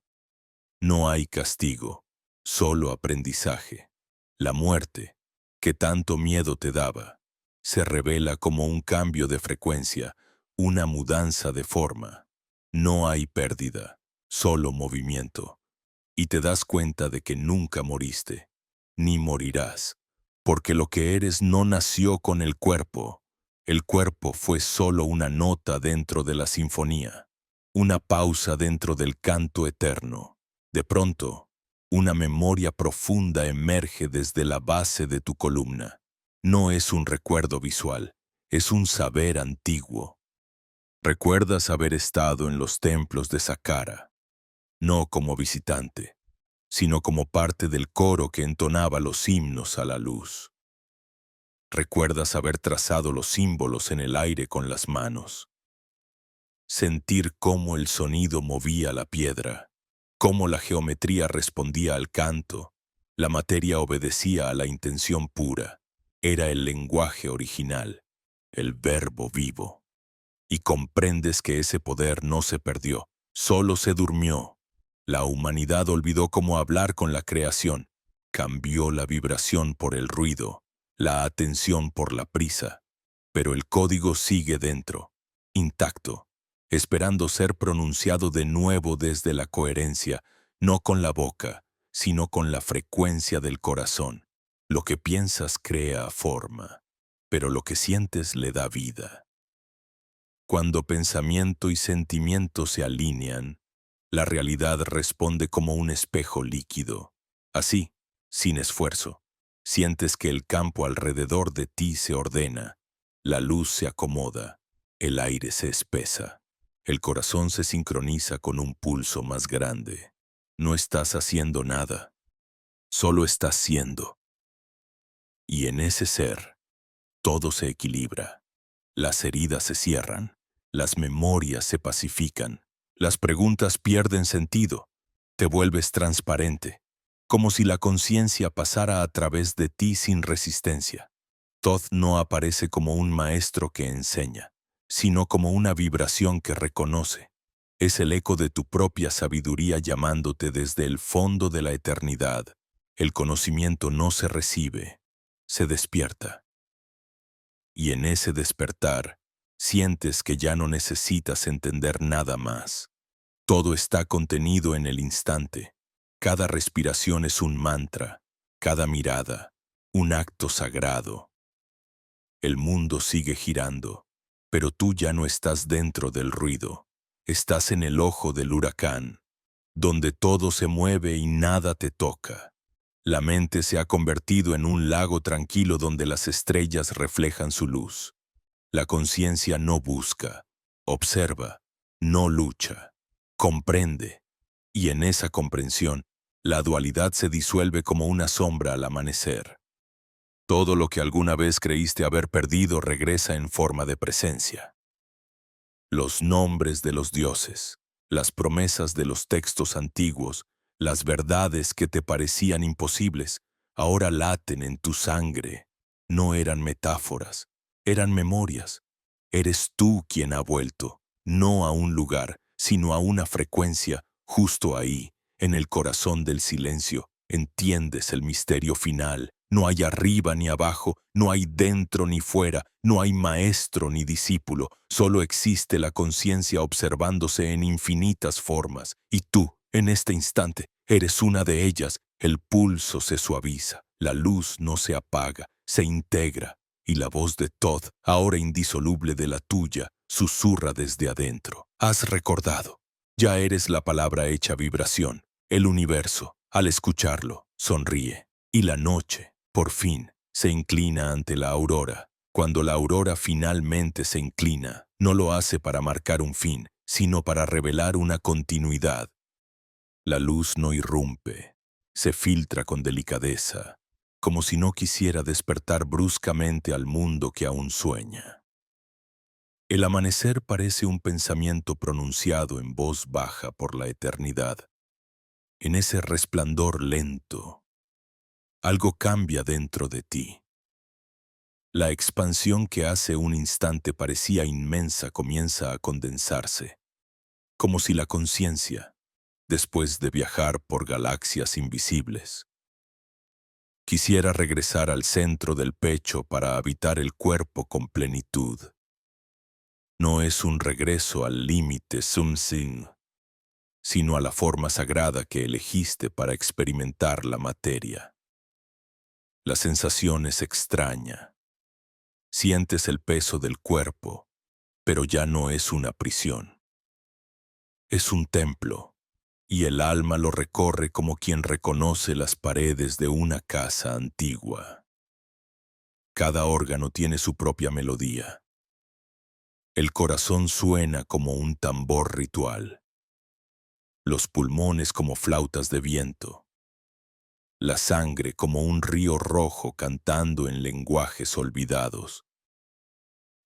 No hay castigo, solo aprendizaje. La muerte, que tanto miedo te daba, se revela como un cambio de frecuencia, una mudanza de forma. No hay pérdida, solo movimiento. Y te das cuenta de que nunca moriste, ni morirás, porque lo que eres no nació con el cuerpo. El cuerpo fue solo una nota dentro de la sinfonía, una pausa dentro del canto eterno. De pronto, una memoria profunda emerge desde la base de tu columna. No es un recuerdo visual, es un saber antiguo. Recuerdas haber estado en los templos de Saqqara, no como visitante, sino como parte del coro que entonaba los himnos a la luz. Recuerdas haber trazado los símbolos en el aire con las manos. Sentir cómo el sonido movía la piedra, cómo la geometría respondía al canto, la materia obedecía a la intención pura. Era el lenguaje original, el verbo vivo. Y comprendes que ese poder no se perdió, solo se durmió. La humanidad olvidó cómo hablar con la creación. Cambió la vibración por el ruido, la atención por la prisa. Pero el código sigue dentro, intacto, esperando ser pronunciado de nuevo desde la coherencia, no con la boca, sino con la frecuencia del corazón. Lo que piensas crea forma, pero lo que sientes le da vida. Cuando pensamiento y sentimiento se alinean, la realidad responde como un espejo líquido. Así, sin esfuerzo, sientes que el campo alrededor de ti se ordena, la luz se acomoda, el aire se espesa, el corazón se sincroniza con un pulso más grande. No estás haciendo nada, solo estás siendo. Y en ese ser, todo se equilibra. Las heridas se cierran, las memorias se pacifican, las preguntas pierden sentido, te vuelves transparente, como si la conciencia pasara a través de ti sin resistencia. Thoth no aparece como un maestro que enseña, sino como una vibración que reconoce. Es el eco de tu propia sabiduría llamándote desde el fondo de la eternidad. El conocimiento no se recibe, se despierta. Y en ese despertar, sientes que ya no necesitas entender nada más. Todo está contenido en el instante. Cada respiración es un mantra, cada mirada, un acto sagrado. El mundo sigue girando, pero tú ya no estás dentro del ruido. Estás en el ojo del huracán, donde todo se mueve y nada te toca. La mente se ha convertido en un lago tranquilo donde las estrellas reflejan su luz. La conciencia no busca, observa, no lucha, comprende. Y en esa comprensión, la dualidad se disuelve como una sombra al amanecer. Todo lo que alguna vez creíste haber perdido regresa en forma de presencia. Los nombres de los dioses, las promesas de los textos antiguos, las verdades que te parecían imposibles, ahora laten en tu sangre. No eran metáforas, eran memorias. Eres tú quien ha vuelto, no a un lugar, sino a una frecuencia, justo ahí, en el corazón del silencio. Entiendes el misterio final. No hay arriba ni abajo, no hay dentro ni fuera, no hay maestro ni discípulo, solo existe la conciencia observándose en infinitas formas. Y tú, en este instante, eres una de ellas. El pulso se suaviza, la luz no se apaga, se integra, y la voz de Todd, ahora indisoluble de la tuya, susurra desde adentro. Has recordado. Ya eres la palabra hecha vibración. El universo, al escucharlo, sonríe. Y la noche, por fin, se inclina ante la aurora. Cuando la aurora finalmente se inclina, no lo hace para marcar un fin, sino para revelar una continuidad. La luz no irrumpe, se filtra con delicadeza, como si no quisiera despertar bruscamente al mundo que aún sueña. El amanecer parece un pensamiento pronunciado en voz baja por la eternidad. En ese resplandor lento, algo cambia dentro de ti. La expansión que hace un instante parecía inmensa comienza a condensarse, como si la conciencia, después de viajar por galaxias invisibles, quisiera regresar al centro del pecho para habitar el cuerpo con plenitud. No es un regreso al límite Sum-Sin, sino a la forma sagrada que elegiste para experimentar la materia. La sensación es extraña. Sientes el peso del cuerpo, pero ya no es una prisión. Es un templo, y el alma lo recorre como quien reconoce las paredes de una casa antigua. Cada órgano tiene su propia melodía. El corazón suena como un tambor ritual. Los pulmones como flautas de viento. La sangre como un río rojo cantando en lenguajes olvidados.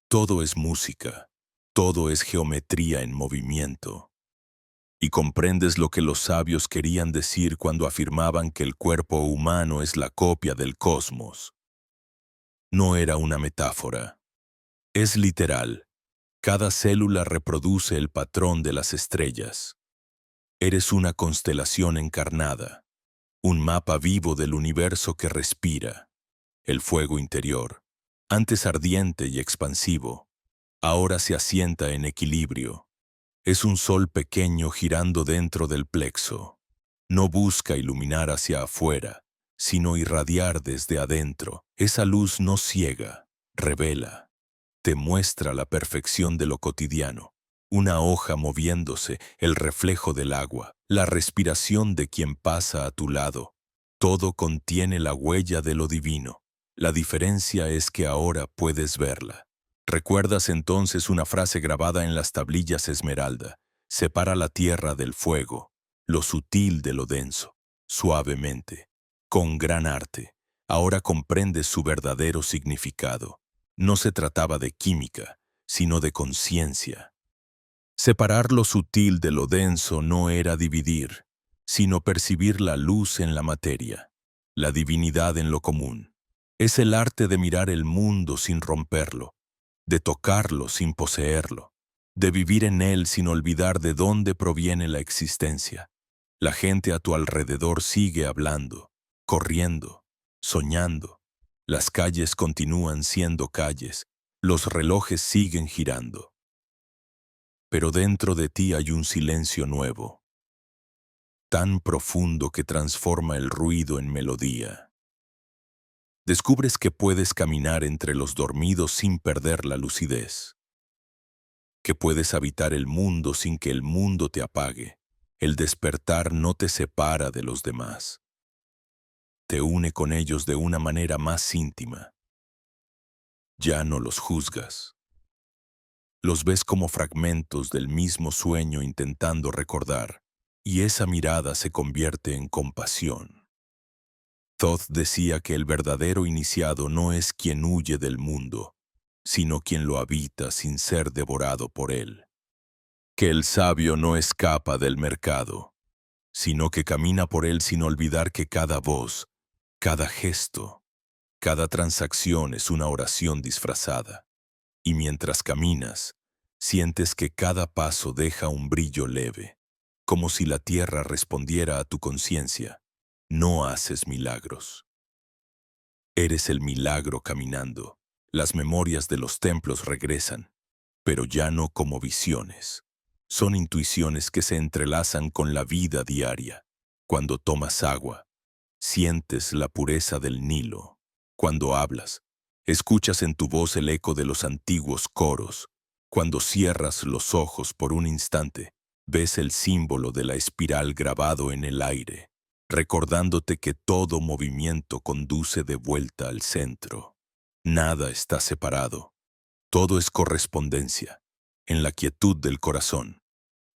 Todo es música, todo es geometría en movimiento. Y comprendes lo que los sabios querían decir cuando afirmaban que el cuerpo humano es la copia del cosmos. No era una metáfora. Es literal. Cada célula reproduce el patrón de las estrellas. Eres una constelación encarnada, un mapa vivo del universo que respira. El fuego interior, antes ardiente y expansivo, ahora se asienta en equilibrio. Es un sol pequeño girando dentro del plexo. No busca iluminar hacia afuera, sino irradiar desde adentro. Esa luz no ciega, revela. Te muestra la perfección de lo cotidiano. Una hoja moviéndose, el reflejo del agua, la respiración de quien pasa a tu lado. Todo contiene la huella de lo divino. La diferencia es que ahora puedes verla. ¿Recuerdas entonces una frase grabada en las tablillas esmeralda? Separa la tierra del fuego, lo sutil de lo denso, suavemente, con gran arte. Ahora comprendes su verdadero significado. No se trataba de química, sino de conciencia. Separar lo sutil de lo denso no era dividir, sino percibir la luz en la materia, la divinidad en lo común. Es el arte de mirar el mundo sin romperlo, de tocarlo sin poseerlo, de vivir en él sin olvidar de dónde proviene la existencia. La gente a tu alrededor sigue hablando, corriendo, soñando. Las calles continúan siendo calles, los relojes siguen girando. Pero dentro de ti hay un silencio nuevo, tan profundo que transforma el ruido en melodía. Descubres que puedes caminar entre los dormidos sin perder la lucidez, que puedes habitar el mundo sin que el mundo te apague. El despertar no te separa de los demás, te une con ellos de una manera más íntima. Ya no los juzgas, los ves como fragmentos del mismo sueño intentando recordar, y esa mirada se convierte en compasión. Thoth decía que el verdadero iniciado no es quien huye del mundo, sino quien lo habita sin ser devorado por él. Que el sabio no escapa del mercado, sino que camina por él sin olvidar que cada voz, cada gesto, cada transacción es una oración disfrazada. Y mientras caminas, sientes que cada paso deja un brillo leve, como si la tierra respondiera a tu conciencia. No haces milagros. Eres el milagro caminando. Las memorias de los templos regresan, pero ya no como visiones. Son intuiciones que se entrelazan con la vida diaria. Cuando tomas agua, sientes la pureza del Nilo. Cuando hablas, escuchas en tu voz el eco de los antiguos coros. Cuando cierras los ojos por un instante, ves el símbolo de la espiral grabado en el aire, recordándote que todo movimiento conduce de vuelta al centro. Nada está separado, todo es correspondencia. En la quietud del corazón,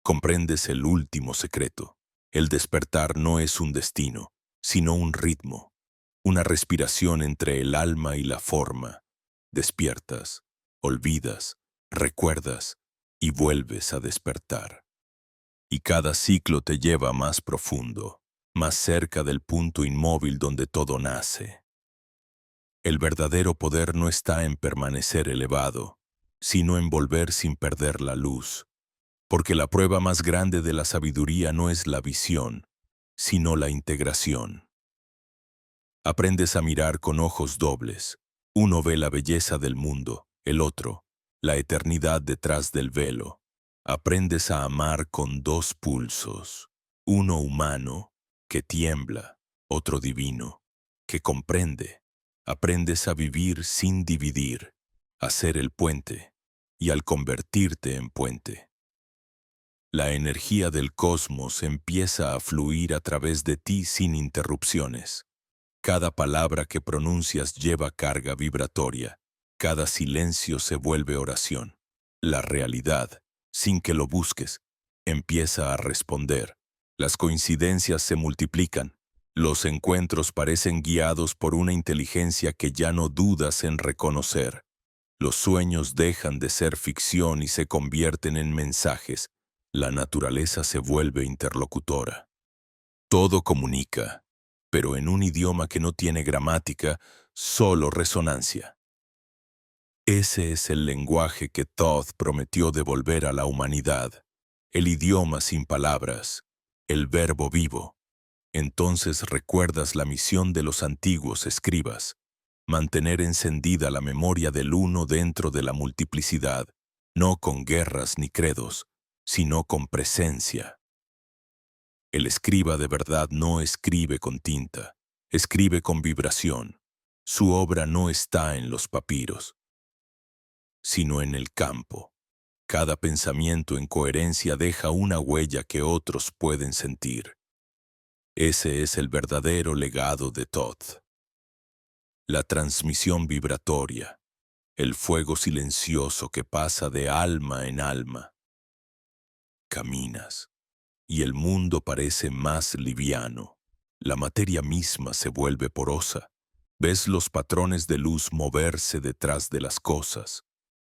comprendes el último secreto. El despertar no es un destino, sino un ritmo, una respiración entre el alma y la forma. Despiertas, olvidas, recuerdas y vuelves a despertar. Y cada ciclo te lleva más profundo, más cerca del punto inmóvil donde todo nace. El verdadero poder no está en permanecer elevado, sino en volver sin perder la luz, porque la prueba más grande de la sabiduría no es la visión, sino la integración. Aprendes a mirar con ojos dobles. Uno ve la belleza del mundo, el otro, la eternidad detrás del velo. Aprendes a amar con dos pulsos, uno humano, que tiembla, otro divino, que comprende. Aprendes a vivir sin dividir, a ser el puente, y al convertirte en puente. La energía del cosmos empieza a fluir a través de ti sin interrupciones. Cada palabra que pronuncias lleva carga vibratoria. Cada silencio se vuelve oración. La realidad, sin que lo busques, empieza a responder. Las coincidencias se multiplican. Los encuentros parecen guiados por una inteligencia que ya no dudas en reconocer. Los sueños dejan de ser ficción y se convierten en mensajes. La naturaleza se vuelve interlocutora. Todo comunica, pero en un idioma que no tiene gramática, solo resonancia. Ese es el lenguaje que Thoth prometió devolver a la humanidad, el idioma sin palabras, el verbo vivo. Entonces recuerdas la misión de los antiguos escribas, mantener encendida la memoria del uno dentro de la multiplicidad, no con guerras ni credos, sino con presencia. El escriba de verdad no escribe con tinta, escribe con vibración. Su obra no está en los papiros, sino en el campo. Cada pensamiento en coherencia deja una huella que otros pueden sentir. Ese es el verdadero legado de Thoth. La transmisión vibratoria, el fuego silencioso que pasa de alma en alma. Caminas, y el mundo parece más liviano. La materia misma se vuelve porosa. Ves los patrones de luz moverse detrás de las cosas.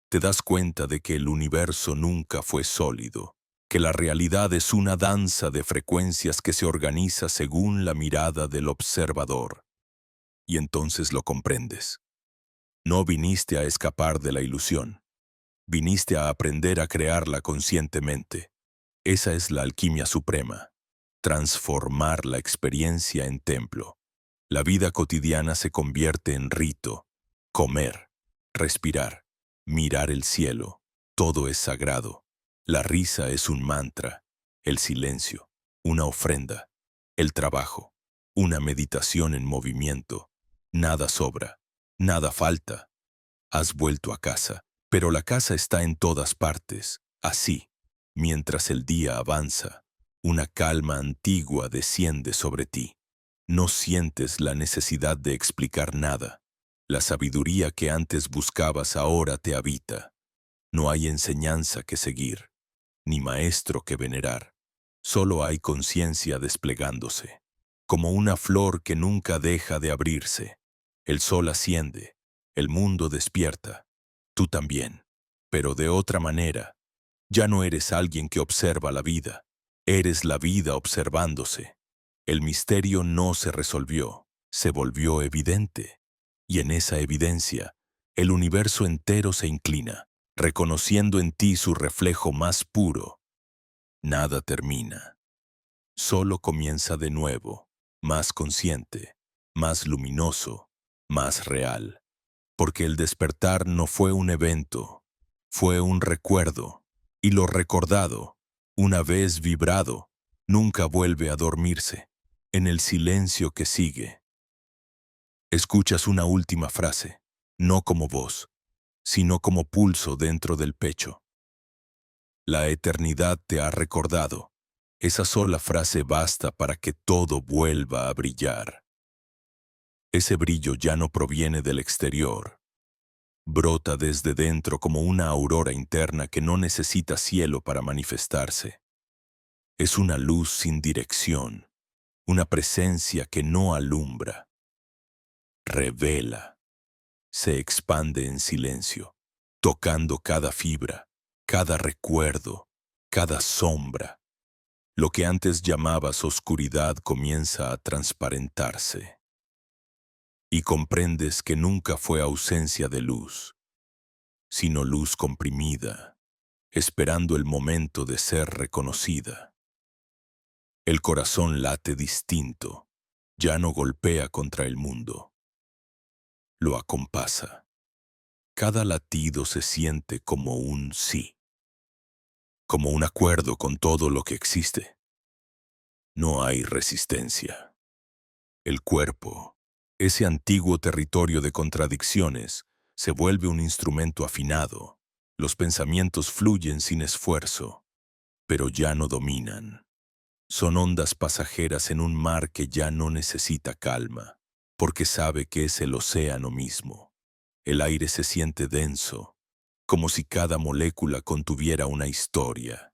Te das cuenta de que el universo nunca fue sólido, que la realidad es una danza de frecuencias que se organiza según la mirada del observador. Y entonces lo comprendes. No viniste a escapar de la ilusión. Viniste a aprender a crearla conscientemente. Esa es la alquimia suprema. Transformar la experiencia en templo. La vida cotidiana se convierte en rito. Comer, respirar, mirar el cielo, todo es sagrado. La risa es un mantra, el silencio, una ofrenda, el trabajo, una meditación en movimiento. Nada sobra, nada falta. Has vuelto a casa, pero la casa está en todas partes. Así, mientras el día avanza, una calma antigua desciende sobre ti. No sientes la necesidad de explicar nada. La sabiduría que antes buscabas ahora te habita. No hay enseñanza que seguir, ni maestro que venerar. Solo hay conciencia desplegándose, como una flor que nunca deja de abrirse. El sol asciende, el mundo despierta, tú también, pero de otra manera. Ya no eres alguien que observa la vida, eres la vida observándose. El misterio no se resolvió, se volvió evidente. Y en esa evidencia, el universo entero se inclina, reconociendo en ti su reflejo más puro. Nada termina, solo comienza de nuevo, más consciente, más luminoso, más real. Porque el despertar no fue un evento, fue un recuerdo, y lo recordado, una vez vibrado, nunca vuelve a dormirse. En el silencio que sigue, escuchas una última frase, no como voz, sino como pulso dentro del pecho. La eternidad te ha recordado. Esa sola frase basta para que todo vuelva a brillar. Ese brillo ya no proviene del exterior. Brota desde dentro como una aurora interna que no necesita cielo para manifestarse. Es una luz sin dirección, una presencia que no alumbra. Revela, se expande en silencio, tocando cada fibra, cada recuerdo, cada sombra. Lo que antes llamabas oscuridad comienza a transparentarse. Y comprendes que nunca fue ausencia de luz, sino luz comprimida, esperando el momento de ser reconocida. El corazón late distinto, ya no golpea contra el mundo, lo acompasa. Cada latido se siente como un sí, como un acuerdo con todo lo que existe. No hay resistencia. El cuerpo, ese antiguo territorio de contradicciones, se vuelve un instrumento afinado. Los pensamientos fluyen sin esfuerzo, pero ya no dominan. Son ondas pasajeras en un mar que ya no necesita calma, porque sabe que es el océano mismo. El aire se siente denso, como si cada molécula contuviera una historia.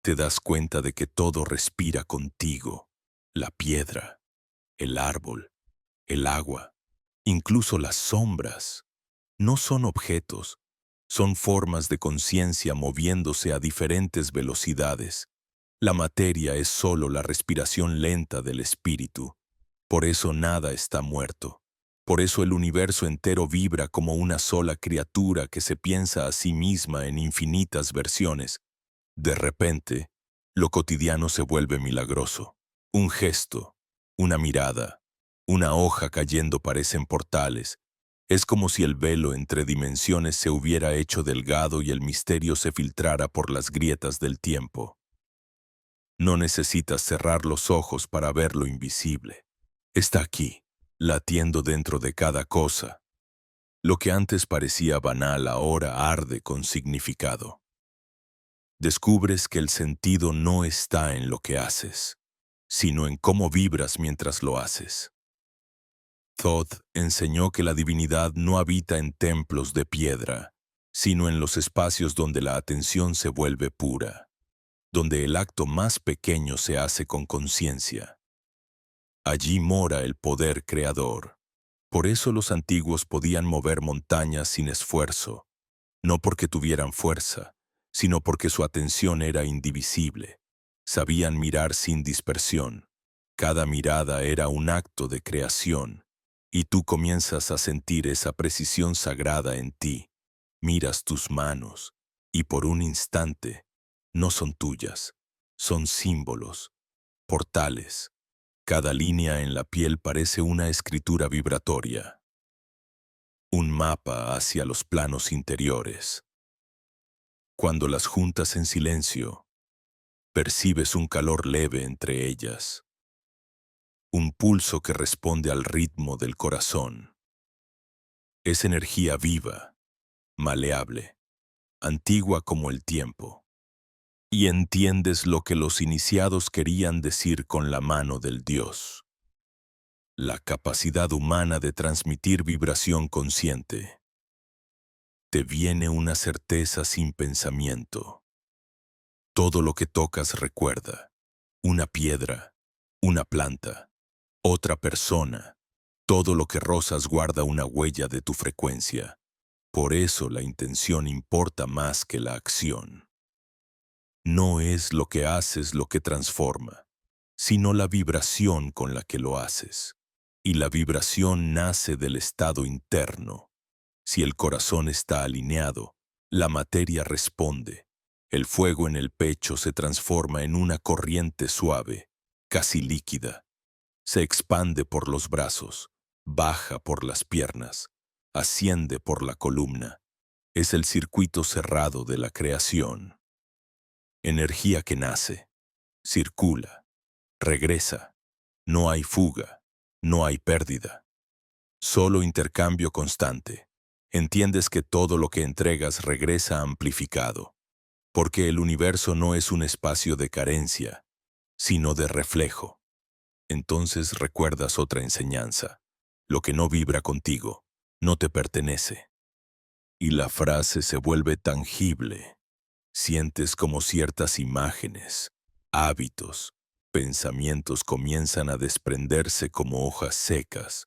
Te das cuenta de que todo respira contigo, la piedra, el árbol, el agua, incluso las sombras. No son objetos, son formas de conciencia moviéndose a diferentes velocidades. La materia es solo la respiración lenta del espíritu. Por eso nada está muerto. Por eso el universo entero vibra como una sola criatura que se piensa a sí misma en infinitas versiones. De repente, lo cotidiano se vuelve milagroso. Un gesto, una mirada, una hoja cayendo parecen portales. Es como si el velo entre dimensiones se hubiera hecho delgado y el misterio se filtrara por las grietas del tiempo. No necesitas cerrar los ojos para ver lo invisible. Está aquí, latiendo dentro de cada cosa. Lo que antes parecía banal ahora arde con significado. Descubres que el sentido no está en lo que haces, sino en cómo vibras mientras lo haces. Thoth enseñó que la divinidad no habita en templos de piedra, sino en los espacios donde la atención se vuelve pura, donde el acto más pequeño se hace con conciencia. Allí mora el poder creador. Por eso los antiguos podían mover montañas sin esfuerzo, no porque tuvieran fuerza, sino porque su atención era indivisible. Sabían mirar sin dispersión. Cada mirada era un acto de creación, y tú comienzas a sentir esa precisión sagrada en ti. Miras tus manos, y por un instante, no son tuyas, son símbolos, portales. Cada línea en la piel parece una escritura vibratoria, un mapa hacia los planos interiores. Cuando las juntas en silencio, percibes un calor leve entre ellas, un pulso que responde al ritmo del corazón. Es energía viva, maleable, antigua como el tiempo. Y entiendes lo que los iniciados querían decir con la mano del Dios. La capacidad humana de transmitir vibración consciente. Te viene una certeza sin pensamiento. Todo lo que tocas recuerda. Una piedra, una planta, otra persona. Todo lo que rozas guarda una huella de tu frecuencia. Por eso la intención importa más que la acción. No es lo que haces lo que transforma, sino la vibración con la que lo haces. Y la vibración nace del estado interno. Si el corazón está alineado, la materia responde. El fuego en el pecho se transforma en una corriente suave, casi líquida. Se expande por los brazos, baja por las piernas, asciende por la columna. Es el circuito cerrado de la creación. Energía que nace, circula, regresa. No hay fuga, no hay pérdida. Solo intercambio constante. Entiendes que todo lo que entregas regresa amplificado, porque el universo no es un espacio de carencia, sino de reflejo. Entonces recuerdas otra enseñanza. Lo que no vibra contigo, no te pertenece. Y la frase se vuelve tangible. Sientes como ciertas imágenes, hábitos, pensamientos comienzan a desprenderse como hojas secas.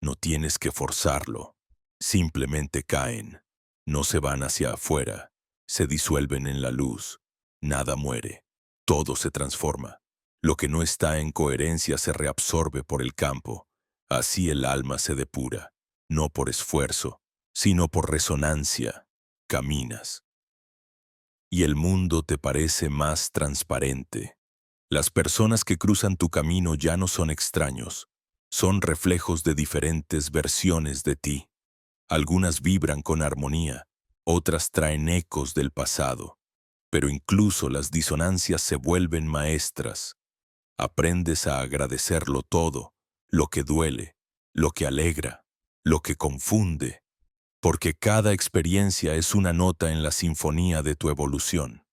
No tienes que forzarlo. Simplemente caen. No se van hacia afuera. Se disuelven en la luz. Nada muere. Todo se transforma. Lo que no está en coherencia se reabsorbe por el campo. Así el alma se depura. No por esfuerzo, sino por resonancia. Caminas. Y el mundo te parece más transparente. Las personas que cruzan tu camino ya no son extraños, son reflejos de diferentes versiones de ti. Algunas vibran con armonía, otras traen ecos del pasado, pero incluso las disonancias se vuelven maestras. Aprendes a agradecerlo todo, lo que duele, lo que alegra, lo que confunde, porque cada experiencia es una nota en la sinfonía de tu evolución.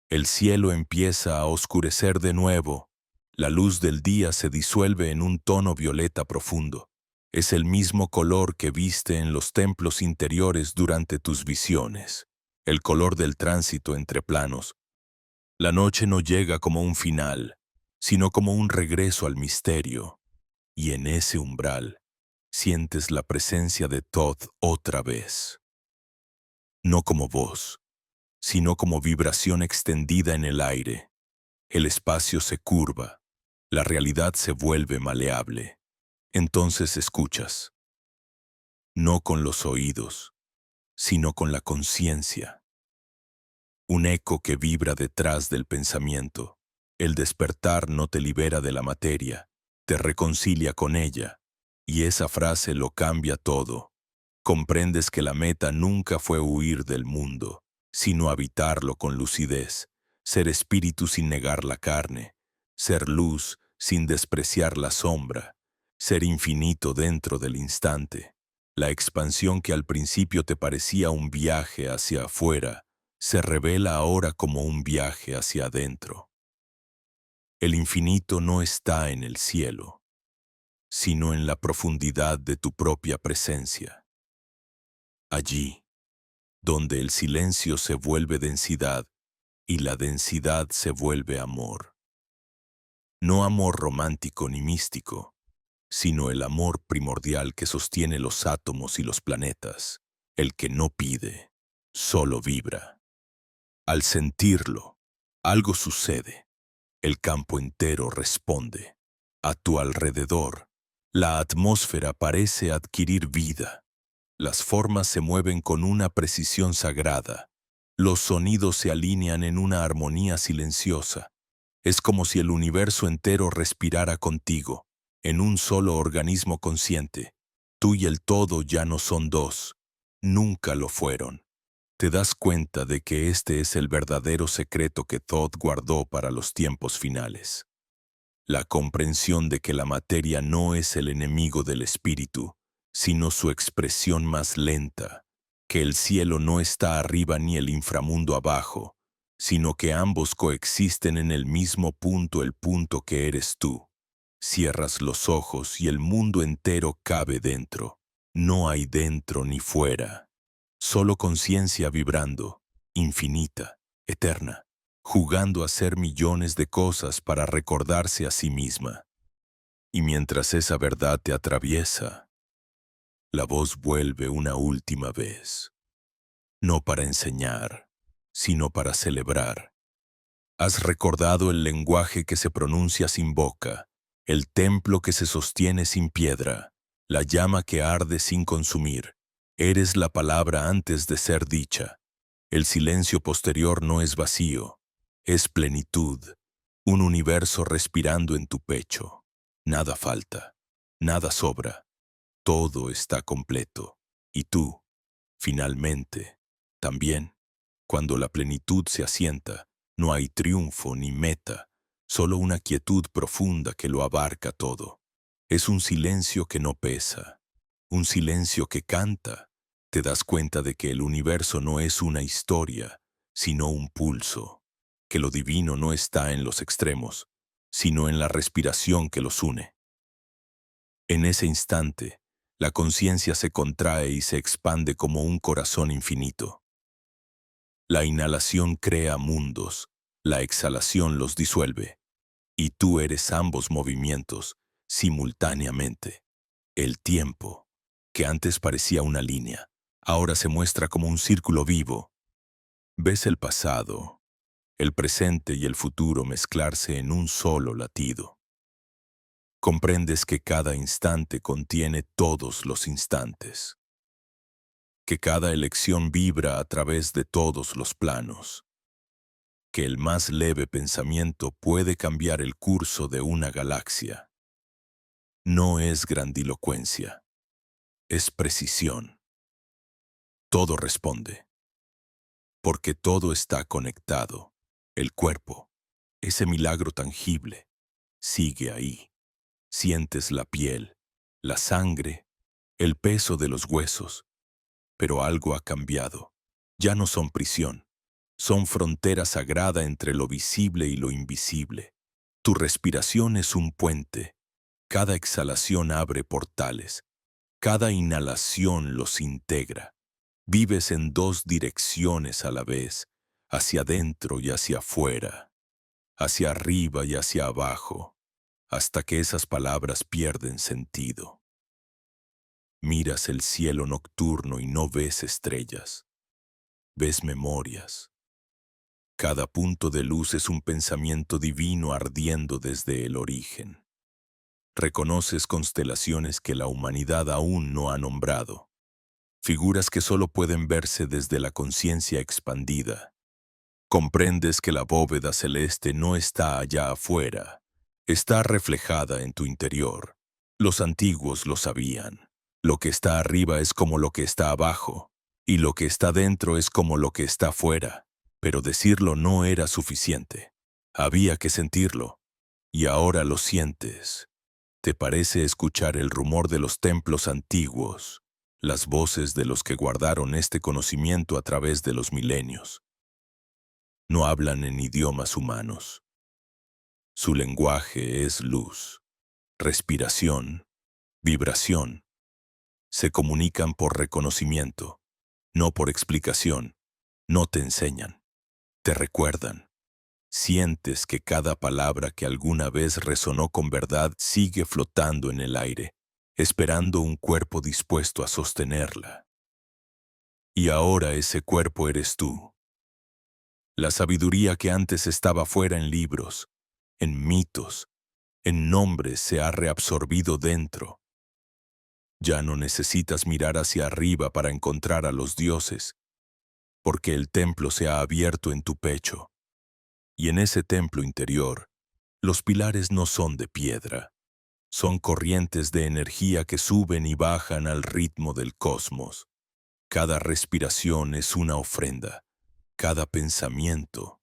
El cielo empieza a oscurecer de nuevo. La luz del día se disuelve en un tono violeta profundo. Es el mismo color que viste en los templos interiores durante tus visiones. El color del tránsito entre planos. La noche no llega como un final, sino como un regreso al misterio. Y en ese umbral, sientes la presencia de Thoth otra vez. No como voz, sino como vibración extendida en el aire. El espacio se curva, la realidad se vuelve maleable. Entonces escuchas, no con los oídos, sino con la conciencia. Un eco que vibra detrás del pensamiento. El despertar no te libera de la materia, te reconcilia con ella, y esa frase lo cambia todo. Comprendes que la meta nunca fue huir del mundo, sino habitarlo con lucidez, ser espíritu sin negar la carne, ser luz sin despreciar la sombra, ser infinito dentro del instante. La expansión que al principio te parecía un viaje hacia afuera, se revela ahora como un viaje hacia adentro. El infinito no está en el cielo, sino en la profundidad de tu propia presencia. Allí, donde el silencio se vuelve densidad y la densidad se vuelve amor. No amor romántico ni místico, sino el amor primordial que sostiene los átomos y los planetas, el que no pide, solo vibra. Al sentirlo, algo sucede. El campo entero responde. A tu alrededor, la atmósfera parece adquirir vida. Las formas se mueven con una precisión sagrada. Los sonidos se alinean en una armonía silenciosa. Es como si el universo entero respirara contigo, en un solo organismo consciente. Tú y el todo ya no son dos, nunca lo fueron. Te das cuenta de que este es el verdadero secreto que Thoth guardó para los tiempos finales. La comprensión de que la materia no es el enemigo del espíritu, sino su expresión más lenta, que el cielo no está arriba ni el inframundo abajo, sino que ambos coexisten en el mismo punto, el punto que eres tú. Cierras los ojos y el mundo entero cabe dentro. No hay dentro ni fuera. Solo conciencia vibrando, infinita, eterna, jugando a hacer millones de cosas para recordarse a sí misma. Y mientras esa verdad te atraviesa, la voz vuelve una última vez. No para enseñar, sino para celebrar. Has recordado el lenguaje que se pronuncia sin boca, el templo que se sostiene sin piedra, la llama que arde sin consumir. Eres la palabra antes de ser dicha. El silencio posterior no es vacío, es plenitud, un universo respirando en tu pecho. Nada falta, nada sobra, todo está completo. Y tú, finalmente, también, cuando la plenitud se asienta, no hay triunfo ni meta, solo una quietud profunda que lo abarca todo. Es un silencio que no pesa, un silencio que canta. Te das cuenta de que el universo no es una historia, sino un pulso, que lo divino no está en los extremos, sino en la respiración que los une. En ese instante, la conciencia se contrae y se expande como un corazón infinito. La inhalación crea mundos, la exhalación los disuelve, y tú eres ambos movimientos simultáneamente. El tiempo, que antes parecía una línea, ahora se muestra como un círculo vivo. Ves el pasado, el presente y el futuro mezclarse en un solo latido. Comprendes que cada instante contiene todos los instantes, que cada elección vibra a través de todos los planos, que el más leve pensamiento puede cambiar el curso de una galaxia. No es grandilocuencia, es precisión. Todo responde, porque todo está conectado. El cuerpo, ese milagro tangible, sigue ahí. Sientes la piel, la sangre, el peso de los huesos, pero algo ha cambiado. Ya no son prisión, son frontera sagrada entre lo visible y lo invisible. Tu respiración es un puente. Cada exhalación abre portales. Cada inhalación los integra. Vives en dos direcciones a la vez, hacia adentro y hacia afuera, hacia arriba y hacia abajo, hasta que esas palabras pierden sentido. Miras el cielo nocturno y no ves estrellas, ves memorias. Cada punto de luz es un pensamiento divino ardiendo desde el origen. Reconoces constelaciones que la humanidad aún no ha nombrado, figuras que solo pueden verse desde la conciencia expandida. Comprendes que la bóveda celeste no está allá afuera, está reflejada en tu interior. Los antiguos lo sabían. Lo que está arriba es como lo que está abajo, y lo que está dentro es como lo que está fuera. Pero decirlo no era suficiente. Había que sentirlo. Y ahora lo sientes. Te parece escuchar el rumor de los templos antiguos, las voces de los que guardaron este conocimiento a través de los milenios. No hablan en idiomas humanos. Su lenguaje es luz, respiración, vibración. Se comunican por reconocimiento, no por explicación. No te enseñan, te recuerdan. Sientes que cada palabra que alguna vez resonó con verdad sigue flotando en el aire, esperando un cuerpo dispuesto a sostenerla. Y ahora ese cuerpo eres tú. La sabiduría que antes estaba fuera en libros, en mitos, en nombres se ha reabsorbido dentro. Ya no necesitas mirar hacia arriba para encontrar a los dioses, porque el templo se ha abierto en tu pecho. Y en ese templo interior, los pilares no son de piedra, Son corrientes de energía que suben y bajan al ritmo del cosmos. Cada respiración es una ofrenda, cada pensamiento,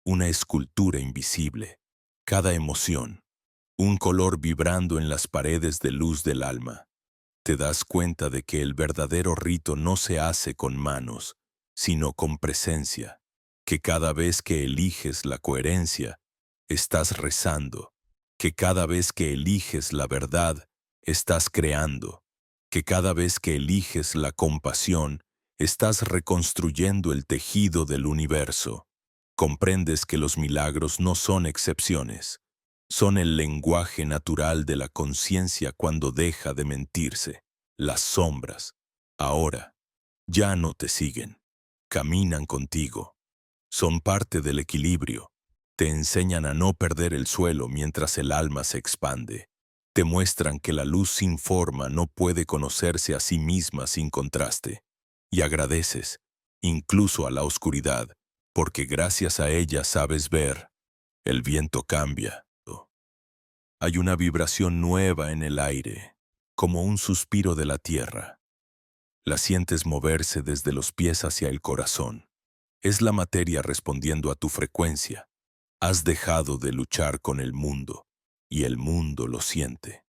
una escultura invisible, cada emoción, un color vibrando en las paredes de luz del alma. Te das cuenta de que el verdadero rito no se hace con manos, sino con presencia, que cada vez que eliges la coherencia, estás rezando, que cada vez que eliges la verdad, estás creando, que cada vez que eliges la compasión, estás reconstruyendo el tejido del universo. Comprendes que los milagros no son excepciones, son el lenguaje natural de la conciencia cuando deja de mentirse. Las sombras, ahora, ya no te siguen, caminan contigo, son parte del equilibrio, te enseñan a no perder el suelo mientras el alma se expande, te muestran que la luz sin forma no puede conocerse a sí misma sin contraste, y agradeces, incluso a la oscuridad, porque gracias a ella sabes ver, el viento cambia. Hay una vibración nueva en el aire, como un suspiro de la tierra. La sientes moverse desde los pies hacia el corazón. Es la materia respondiendo a tu frecuencia. Has dejado de luchar con el mundo, y el mundo lo siente.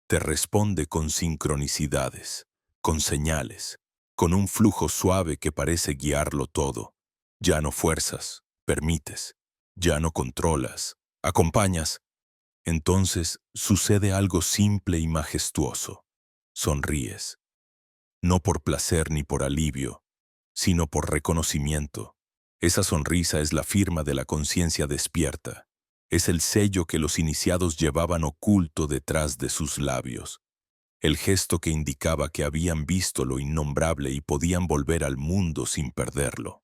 Te responde con sincronicidades, con señales, con un flujo suave que parece guiarlo todo. Ya no fuerzas, permites. Ya no controlas, acompañas. Entonces sucede algo simple y majestuoso. Sonríes, no por placer ni por alivio, sino por reconocimiento. Esa sonrisa es la firma de la conciencia despierta. Es el sello que los iniciados llevaban oculto detrás de sus labios. El gesto que indicaba que habían visto lo innombrable y podían volver al mundo sin perderlo.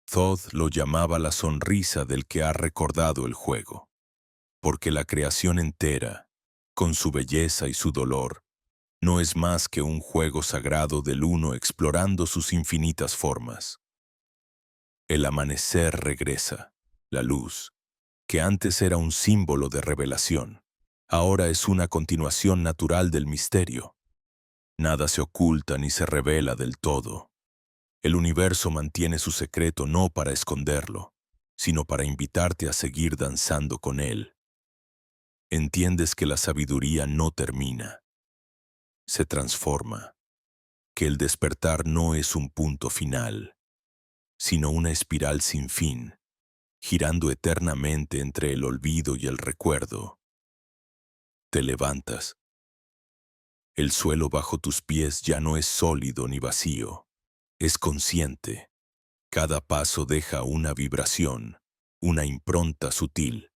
Thoth lo llamaba la sonrisa del que ha recordado el juego. Porque la creación entera, con su belleza y su dolor, no es más que un juego sagrado del uno explorando sus infinitas formas. El amanecer regresa, la luz, que antes era un símbolo de revelación, ahora es una continuación natural del misterio. Nada se oculta ni se revela del todo. El universo mantiene su secreto no para esconderlo, sino para invitarte a seguir danzando con él. Entiendes que la sabiduría no termina, se transforma, que el despertar no es un punto final, sino una espiral sin fin, girando eternamente entre el olvido y el recuerdo. Te levantas. El suelo bajo tus pies ya no es sólido ni vacío, es consciente. Cada paso deja una vibración, una impronta sutil.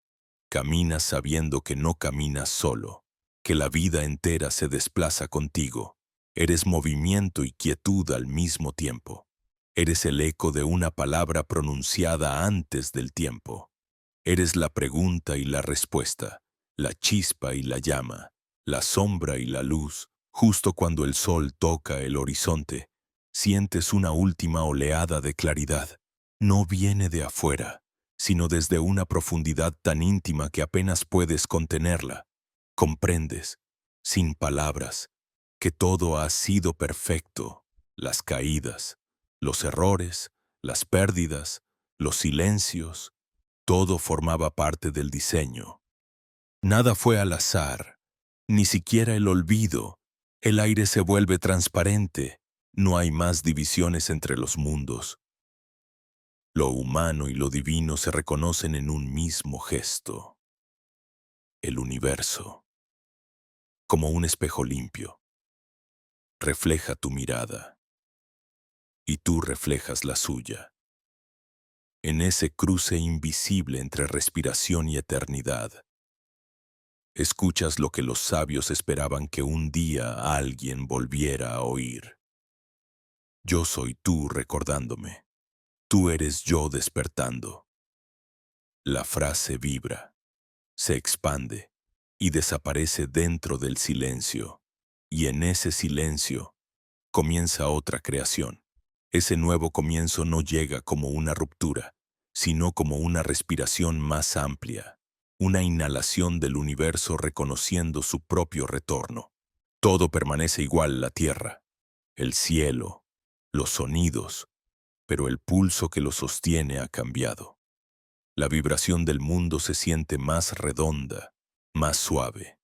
Caminas sabiendo que no caminas solo, que la vida entera se desplaza contigo. Eres movimiento y quietud al mismo tiempo. Eres el eco de una palabra pronunciada antes del tiempo. Eres la pregunta y la respuesta, la chispa y la llama, la sombra y la luz. Justo cuando el sol toca el horizonte, sientes una última oleada de claridad. No viene de afuera, sino desde una profundidad tan íntima que apenas puedes contenerla. Comprendes, sin palabras, que todo ha sido perfecto, las caídas, los errores, las pérdidas, los silencios, todo formaba parte del diseño. Nada fue al azar, ni siquiera el olvido. El aire se vuelve transparente, no hay más divisiones entre los mundos. Lo humano y lo divino se reconocen en un mismo gesto. El universo, como un espejo limpio, refleja tu mirada, y tú reflejas la suya. En ese cruce invisible entre respiración y eternidad, escuchas lo que los sabios esperaban que un día alguien volviera a oír. Yo soy tú recordándome, tú eres yo despertando. La frase vibra, se expande y desaparece dentro del silencio, y en ese silencio comienza otra creación. Ese nuevo comienzo no llega como una ruptura, sino como una respiración más amplia, una inhalación del universo reconociendo su propio retorno. Todo permanece igual: la tierra, el cielo, los sonidos, pero el pulso que lo sostiene ha cambiado. La vibración del mundo se siente más redonda, más suave,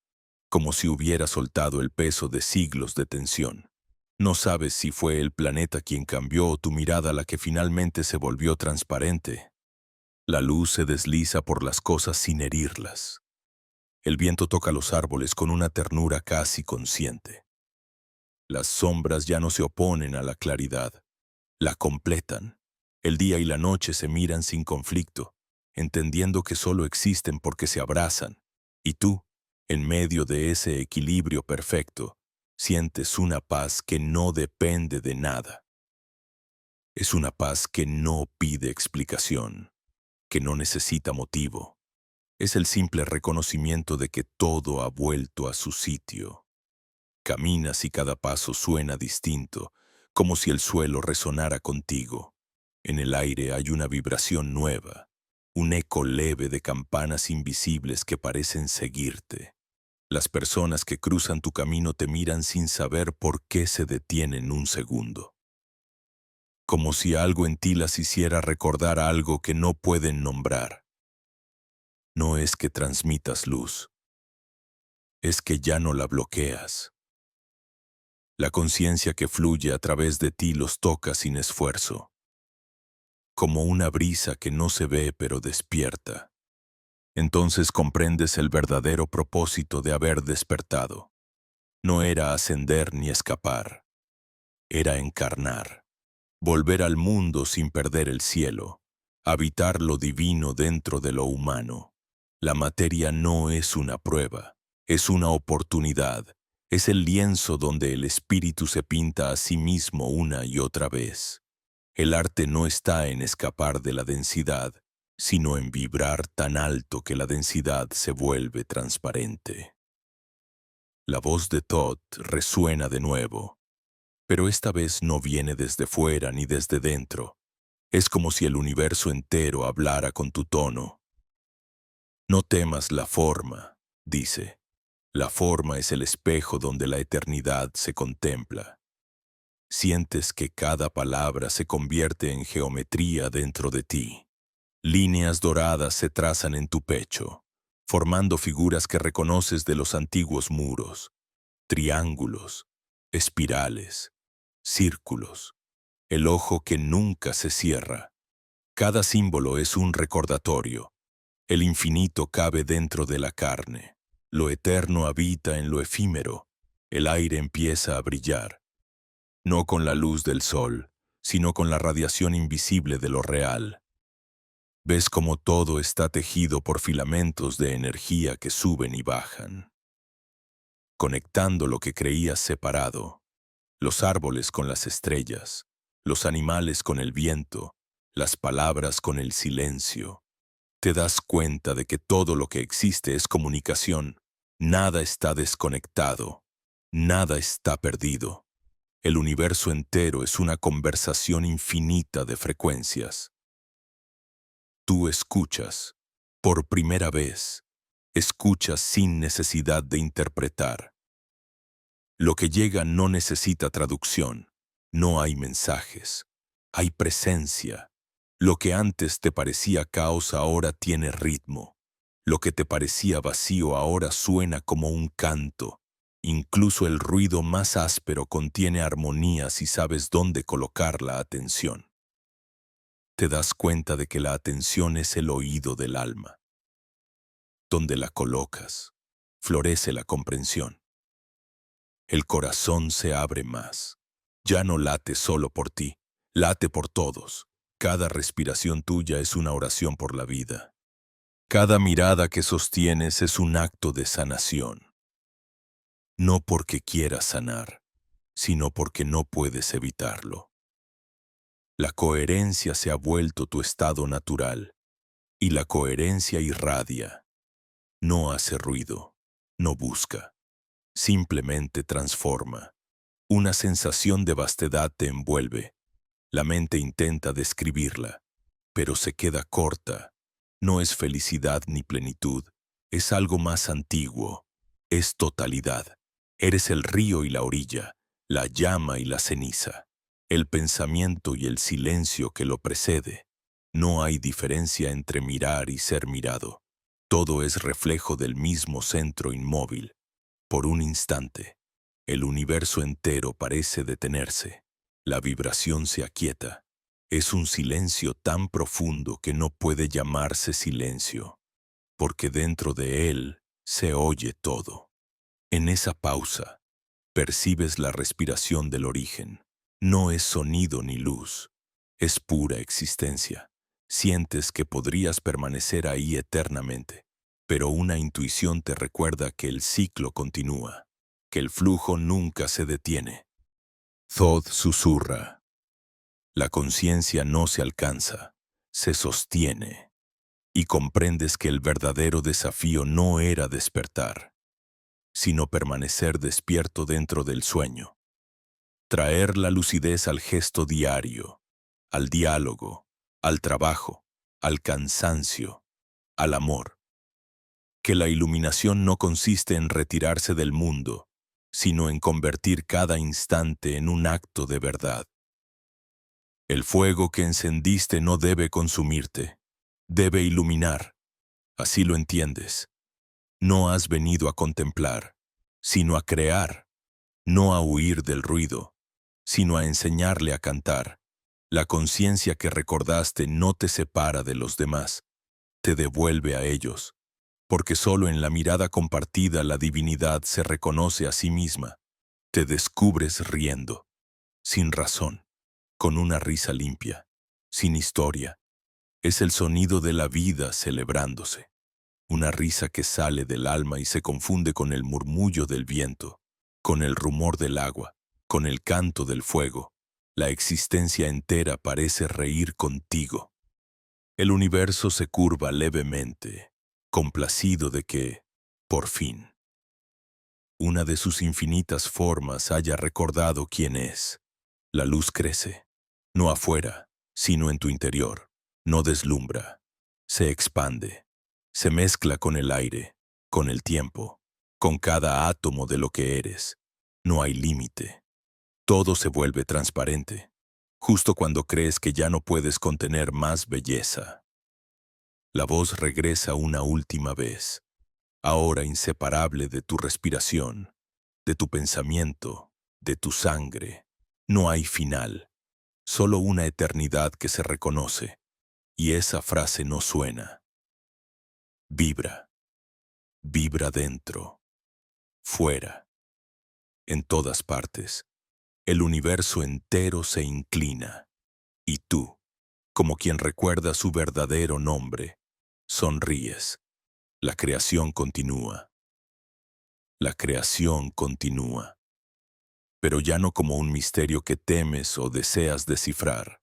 como si hubiera soltado el peso de siglos de tensión. No sabes si fue el planeta quien cambió o tu mirada la que finalmente se volvió transparente. La luz se desliza por las cosas sin herirlas. El viento toca los árboles con una ternura casi consciente. Las sombras ya no se oponen a la claridad, la completan. El día y la noche se miran sin conflicto, entendiendo que solo existen porque se abrazan. Y tú, en medio de ese equilibrio perfecto, sientes una paz que no depende de nada. Es una paz que no pide explicación, que no necesita motivo. Es el simple reconocimiento de que todo ha vuelto a su sitio. Caminas y cada paso suena distinto, como si el suelo resonara contigo. En el aire hay una vibración nueva, un eco leve de campanas invisibles que parecen seguirte. Las personas que cruzan tu camino te miran sin saber por qué se detienen un segundo. Como si algo en ti las hiciera recordar algo que no pueden nombrar. No es que transmitas luz, es que ya no la bloqueas. La conciencia que fluye a través de ti los toca sin esfuerzo, como una brisa que no se ve pero despierta. Entonces comprendes el verdadero propósito de haber despertado. No era ascender ni escapar, era encarnar, volver al mundo sin perder el cielo, habitar lo divino dentro de lo humano. La materia no es una prueba, es una oportunidad. Es el lienzo donde el espíritu se pinta a sí mismo una y otra vez. El arte no está en escapar de la densidad, sino en vibrar tan alto que la densidad se vuelve transparente. La voz de Thoth resuena de nuevo, pero esta vez no viene desde fuera ni desde dentro. Es como si el universo entero hablara con tu tono. No temas la forma, dice. La forma es el espejo donde la eternidad se contempla. Sientes que cada palabra se convierte en geometría dentro de ti. Líneas doradas se trazan en tu pecho, formando figuras que reconoces de los antiguos muros. Triángulos, espirales, círculos. El ojo que nunca se cierra. Cada símbolo es un recordatorio. El infinito cabe dentro de la carne. Lo eterno habita en lo efímero. El aire empieza a brillar, no con la luz del sol, sino con la radiación invisible de lo real. Ves cómo todo está tejido por filamentos de energía que suben y bajan, conectando lo que creías separado, los árboles con las estrellas, los animales con el viento, las palabras con el silencio. Te das cuenta de que todo lo que existe es comunicación. Nada está desconectado, nada está perdido. El universo entero es una conversación infinita de frecuencias. Tú escuchas, por primera vez, escuchas sin necesidad de interpretar. Lo que llega no necesita traducción, no hay mensajes, hay presencia. Lo que antes te parecía caos ahora tiene ritmo. Lo que te parecía vacío ahora suena como un canto. Incluso el ruido más áspero contiene armonía si sabes dónde colocar la atención. Te das cuenta de que la atención es el oído del alma. Donde la colocas, florece la comprensión. El corazón se abre más. Ya no late solo por ti, late por todos. Cada respiración tuya es una oración por la vida. Cada mirada que sostienes es un acto de sanación. No porque quieras sanar, sino porque no puedes evitarlo. La coherencia se ha vuelto tu estado natural, y la coherencia irradia. No hace ruido, no busca, simplemente transforma. Una sensación de vastedad te envuelve. La mente intenta describirla, pero se queda corta. No es felicidad ni plenitud, Es algo más antiguo. Es totalidad. Eres el río y la orilla, la llama y la ceniza, el pensamiento y el silencio que lo precede. No hay diferencia entre mirar y ser mirado. Todo es reflejo del mismo centro inmóvil. Por un instante, el universo entero parece detenerse. La vibración se aquieta. Es un silencio tan profundo que no puede llamarse silencio, porque dentro de él se oye todo. En esa pausa, percibes la respiración del origen. No es sonido ni luz, es pura existencia. Sientes que podrías permanecer ahí eternamente, pero una intuición te recuerda que el ciclo continúa, que el flujo nunca se detiene. Thoth susurra. La conciencia no se alcanza, se sostiene, y comprendes que el verdadero desafío no era despertar, sino permanecer despierto dentro del sueño. Traer la lucidez al gesto diario, al diálogo, al trabajo, al cansancio, al amor. Que la iluminación no consiste en retirarse del mundo, sino en convertir cada instante en un acto de verdad. El fuego que encendiste no debe consumirte, debe iluminar. Así lo entiendes. No has venido a contemplar, sino a crear, no a huir del ruido, sino a enseñarle a cantar. La conciencia que recordaste no te separa de los demás, te devuelve a ellos, porque solo en la mirada compartida la divinidad se reconoce a sí misma. Te descubres riendo, sin razón, con una risa limpia, sin historia. Es el sonido de la vida celebrándose, una risa que sale del alma y se confunde con el murmullo del viento, con el rumor del agua, con el canto del fuego. La existencia entera parece reír contigo. El universo se curva levemente, complacido de que, por fin, una de sus infinitas formas haya recordado quién es. La luz crece, no afuera, sino en tu interior. No deslumbra, se expande, se mezcla con el aire, con el tiempo, con cada átomo de lo que eres. No hay límite. Todo se vuelve transparente, justo cuando crees que ya no puedes contener más belleza. La voz regresa una última vez, ahora inseparable de tu respiración, de tu pensamiento, de tu sangre. No hay final, solo una eternidad que se reconoce, y esa frase no suena. Vibra, vibra dentro, fuera, en todas partes. El universo entero se inclina, y tú, como quien recuerda su verdadero nombre, sonríes. La creación continúa. La creación continúa. Pero ya no como un misterio que temes o deseas descifrar.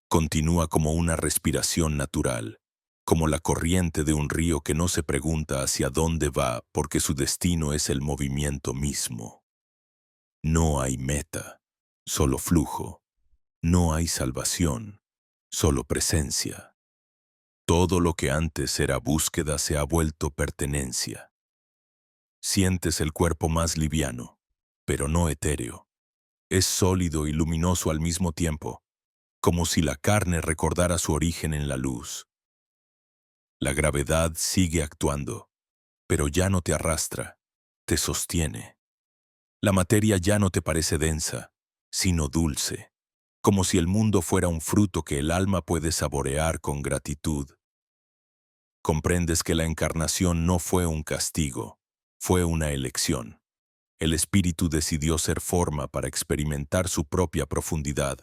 Continúa como una respiración natural, como la corriente de un río que no se pregunta hacia dónde va porque su destino es el movimiento mismo. No hay meta, solo flujo. No hay salvación, solo presencia. Todo lo que antes era búsqueda se ha vuelto pertenencia. Sientes el cuerpo más liviano, pero no etéreo. Es sólido y luminoso al mismo tiempo, como si la carne recordara su origen en la luz. La gravedad sigue actuando, pero ya no te arrastra, te sostiene. La materia ya no te parece densa, sino dulce, como si el mundo fuera un fruto que el alma puede saborear con gratitud. Comprendes que la encarnación no fue un castigo, fue una elección. El espíritu decidió ser forma para experimentar su propia profundidad,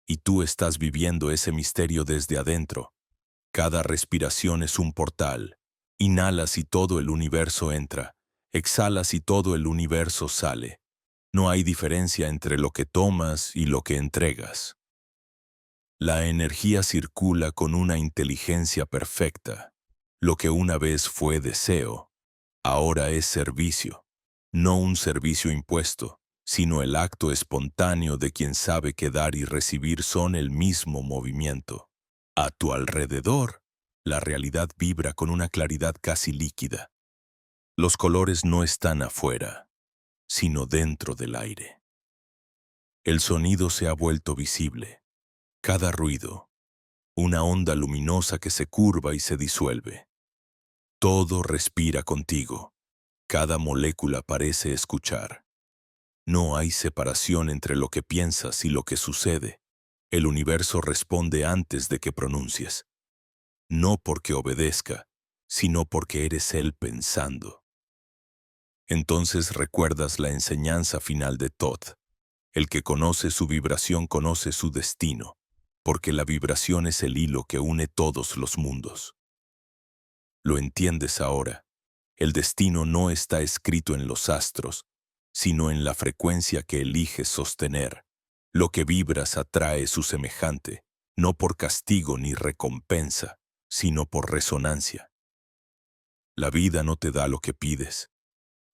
y tú estás viviendo ese misterio desde adentro. Cada respiración es un portal. Inhalas y todo el universo entra. Exhalas y todo el universo sale. No hay diferencia entre lo que tomas y lo que entregas. La energía circula con una inteligencia perfecta. Lo que una vez fue deseo, ahora es servicio. No un servicio impuesto, sino el acto espontáneo de quien sabe que dar y recibir son el mismo movimiento. A tu alrededor, La realidad vibra con una claridad casi líquida. Los colores no están afuera, sino dentro del aire. El sonido se ha vuelto visible. Cada ruido, una onda luminosa que se curva y se disuelve. Todo respira contigo. Cada molécula parece escuchar. No hay separación entre lo que piensas y lo que sucede. El universo responde antes de que pronuncies. No porque obedezca, sino porque eres él pensando. Entonces recuerdas la enseñanza final de Thoth. El que conoce su vibración conoce su destino, porque la vibración es el hilo que une todos los mundos. Lo entiendes ahora. El destino no está escrito en los astros, sino en la frecuencia que eliges sostener. Lo que vibras atrae su semejante, no por castigo ni recompensa, sino por resonancia. La vida no te da lo que pides,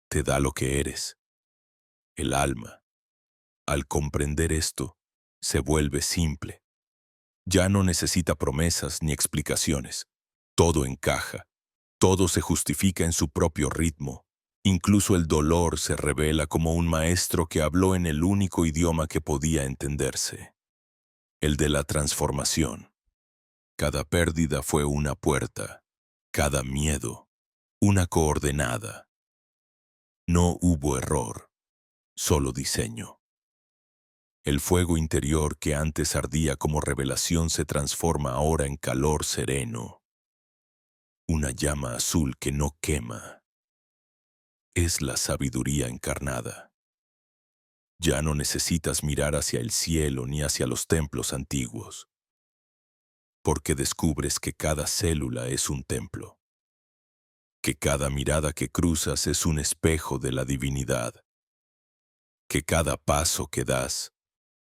te da lo que eres. El alma, al comprender esto, se vuelve simple. Ya no necesita promesas ni explicaciones. Todo encaja, todo se justifica en su propio ritmo. Incluso el dolor se revela como un maestro que habló en el único idioma que podía entenderse, el de la transformación. Cada pérdida fue una puerta, cada miedo, una coordenada. No hubo error, solo diseño. El fuego interior que antes ardía como revelación se transforma ahora en calor sereno. Una llama azul que no quema. Es la sabiduría encarnada. Ya no necesitas mirar hacia el cielo ni hacia los templos antiguos, porque descubres que cada célula es un templo, que cada mirada que cruzas es un espejo de la divinidad, que cada paso que das,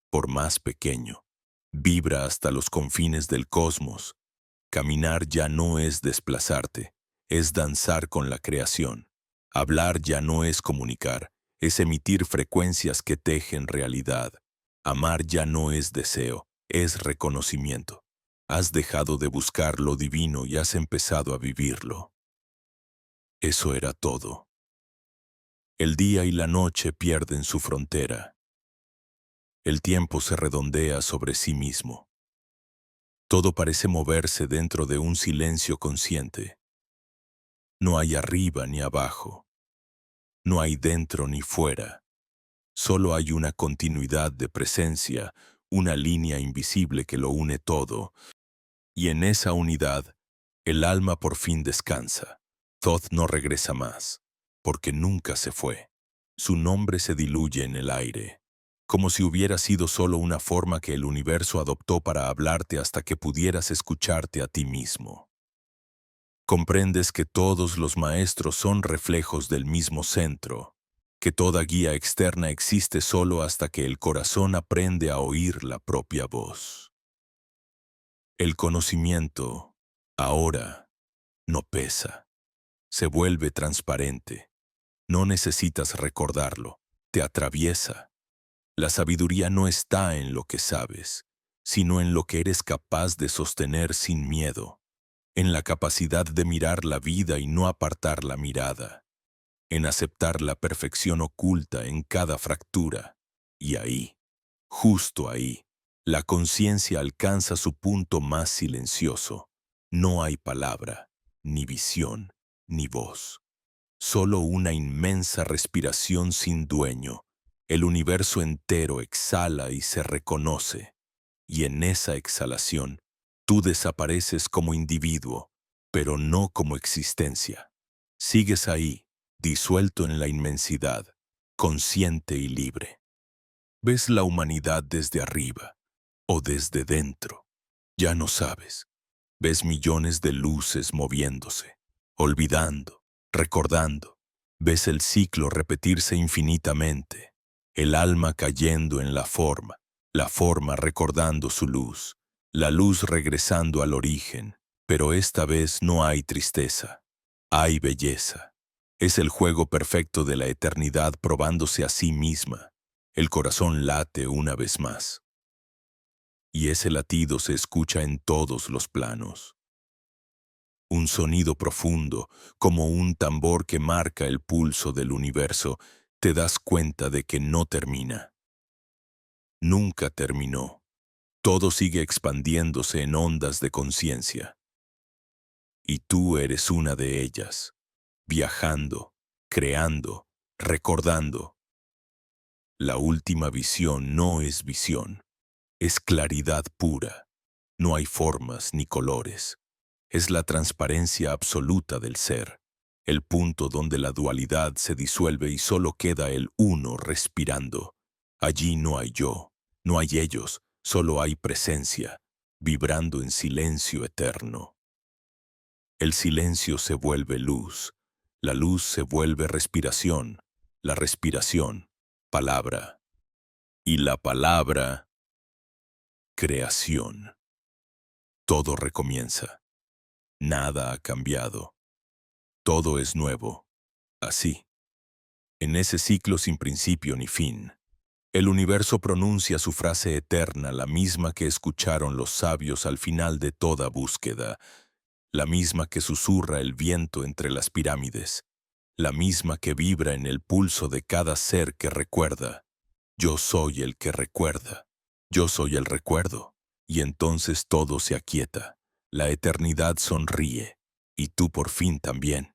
por más pequeño, vibra hasta los confines del cosmos. Caminar ya no es desplazarte, es danzar con la creación. Hablar ya no es comunicar, es emitir frecuencias que tejen realidad. Amar ya no es deseo, es reconocimiento. Has dejado de buscar lo divino y has empezado a vivirlo. Eso era todo. El día y la noche pierden su frontera. El tiempo se redondea sobre sí mismo. Todo parece moverse dentro de un silencio consciente. No hay arriba ni abajo. No hay dentro ni fuera. Solo hay una continuidad de presencia, una línea invisible que lo une todo. Y en esa unidad, el alma por fin descansa. Thoth no regresa más, porque nunca se fue. Su nombre se diluye en el aire, como si hubiera sido solo una forma que el universo adoptó para hablarte hasta que pudieras escucharte a ti mismo. Comprendes que todos los maestros son reflejos del mismo centro, que toda guía externa existe solo hasta que el corazón aprende a oír la propia voz. El conocimiento, ahora, no pesa, se vuelve transparente. No necesitas recordarlo, te atraviesa. La sabiduría no está en lo que sabes, sino en lo que eres capaz de sostener sin miedo, en la capacidad de mirar la vida y no apartar la mirada, en aceptar la perfección oculta en cada fractura. Y ahí, justo ahí, la conciencia alcanza su punto más silencioso. No hay palabra, ni visión, ni voz. Solo una inmensa respiración sin dueño. El universo entero exhala y se reconoce. Y en esa exhalación, tú desapareces como individuo, pero no como existencia. Sigues ahí, disuelto en la inmensidad, consciente y libre. Ves la humanidad desde arriba o desde dentro. Ya no sabes. Ves millones de luces moviéndose, olvidando, recordando. Ves el ciclo repetirse infinitamente, el alma cayendo en la forma recordando su luz, la luz regresando al origen, pero esta vez no hay tristeza, hay belleza. Es el juego perfecto de la eternidad probándose a sí misma. El corazón late una vez más. Y ese latido se escucha en todos los planos. Un sonido profundo, como un tambor que marca el pulso del universo. Te das cuenta de que no termina. Nunca terminó. Todo sigue expandiéndose en ondas de conciencia. Y tú eres una de ellas, viajando, creando, recordando. La última visión no es visión, es claridad pura. No hay formas ni colores. Es la transparencia absoluta del ser, el punto donde la dualidad se disuelve y solo queda el uno respirando. Allí no hay yo, no hay ellos, solo hay presencia, vibrando en silencio eterno. El silencio se vuelve luz, la luz se vuelve respiración, la respiración, palabra, y la palabra, creación. Todo recomienza, nada ha cambiado, todo es nuevo, así, en ese ciclo sin principio ni fin. El universo pronuncia su frase eterna, la misma que escucharon los sabios al final de toda búsqueda, la misma que susurra el viento entre las pirámides, la misma que vibra en el pulso de cada ser que recuerda. Yo soy el que recuerda, yo soy el recuerdo, y entonces todo se aquieta, la eternidad sonríe, y tú por fin también.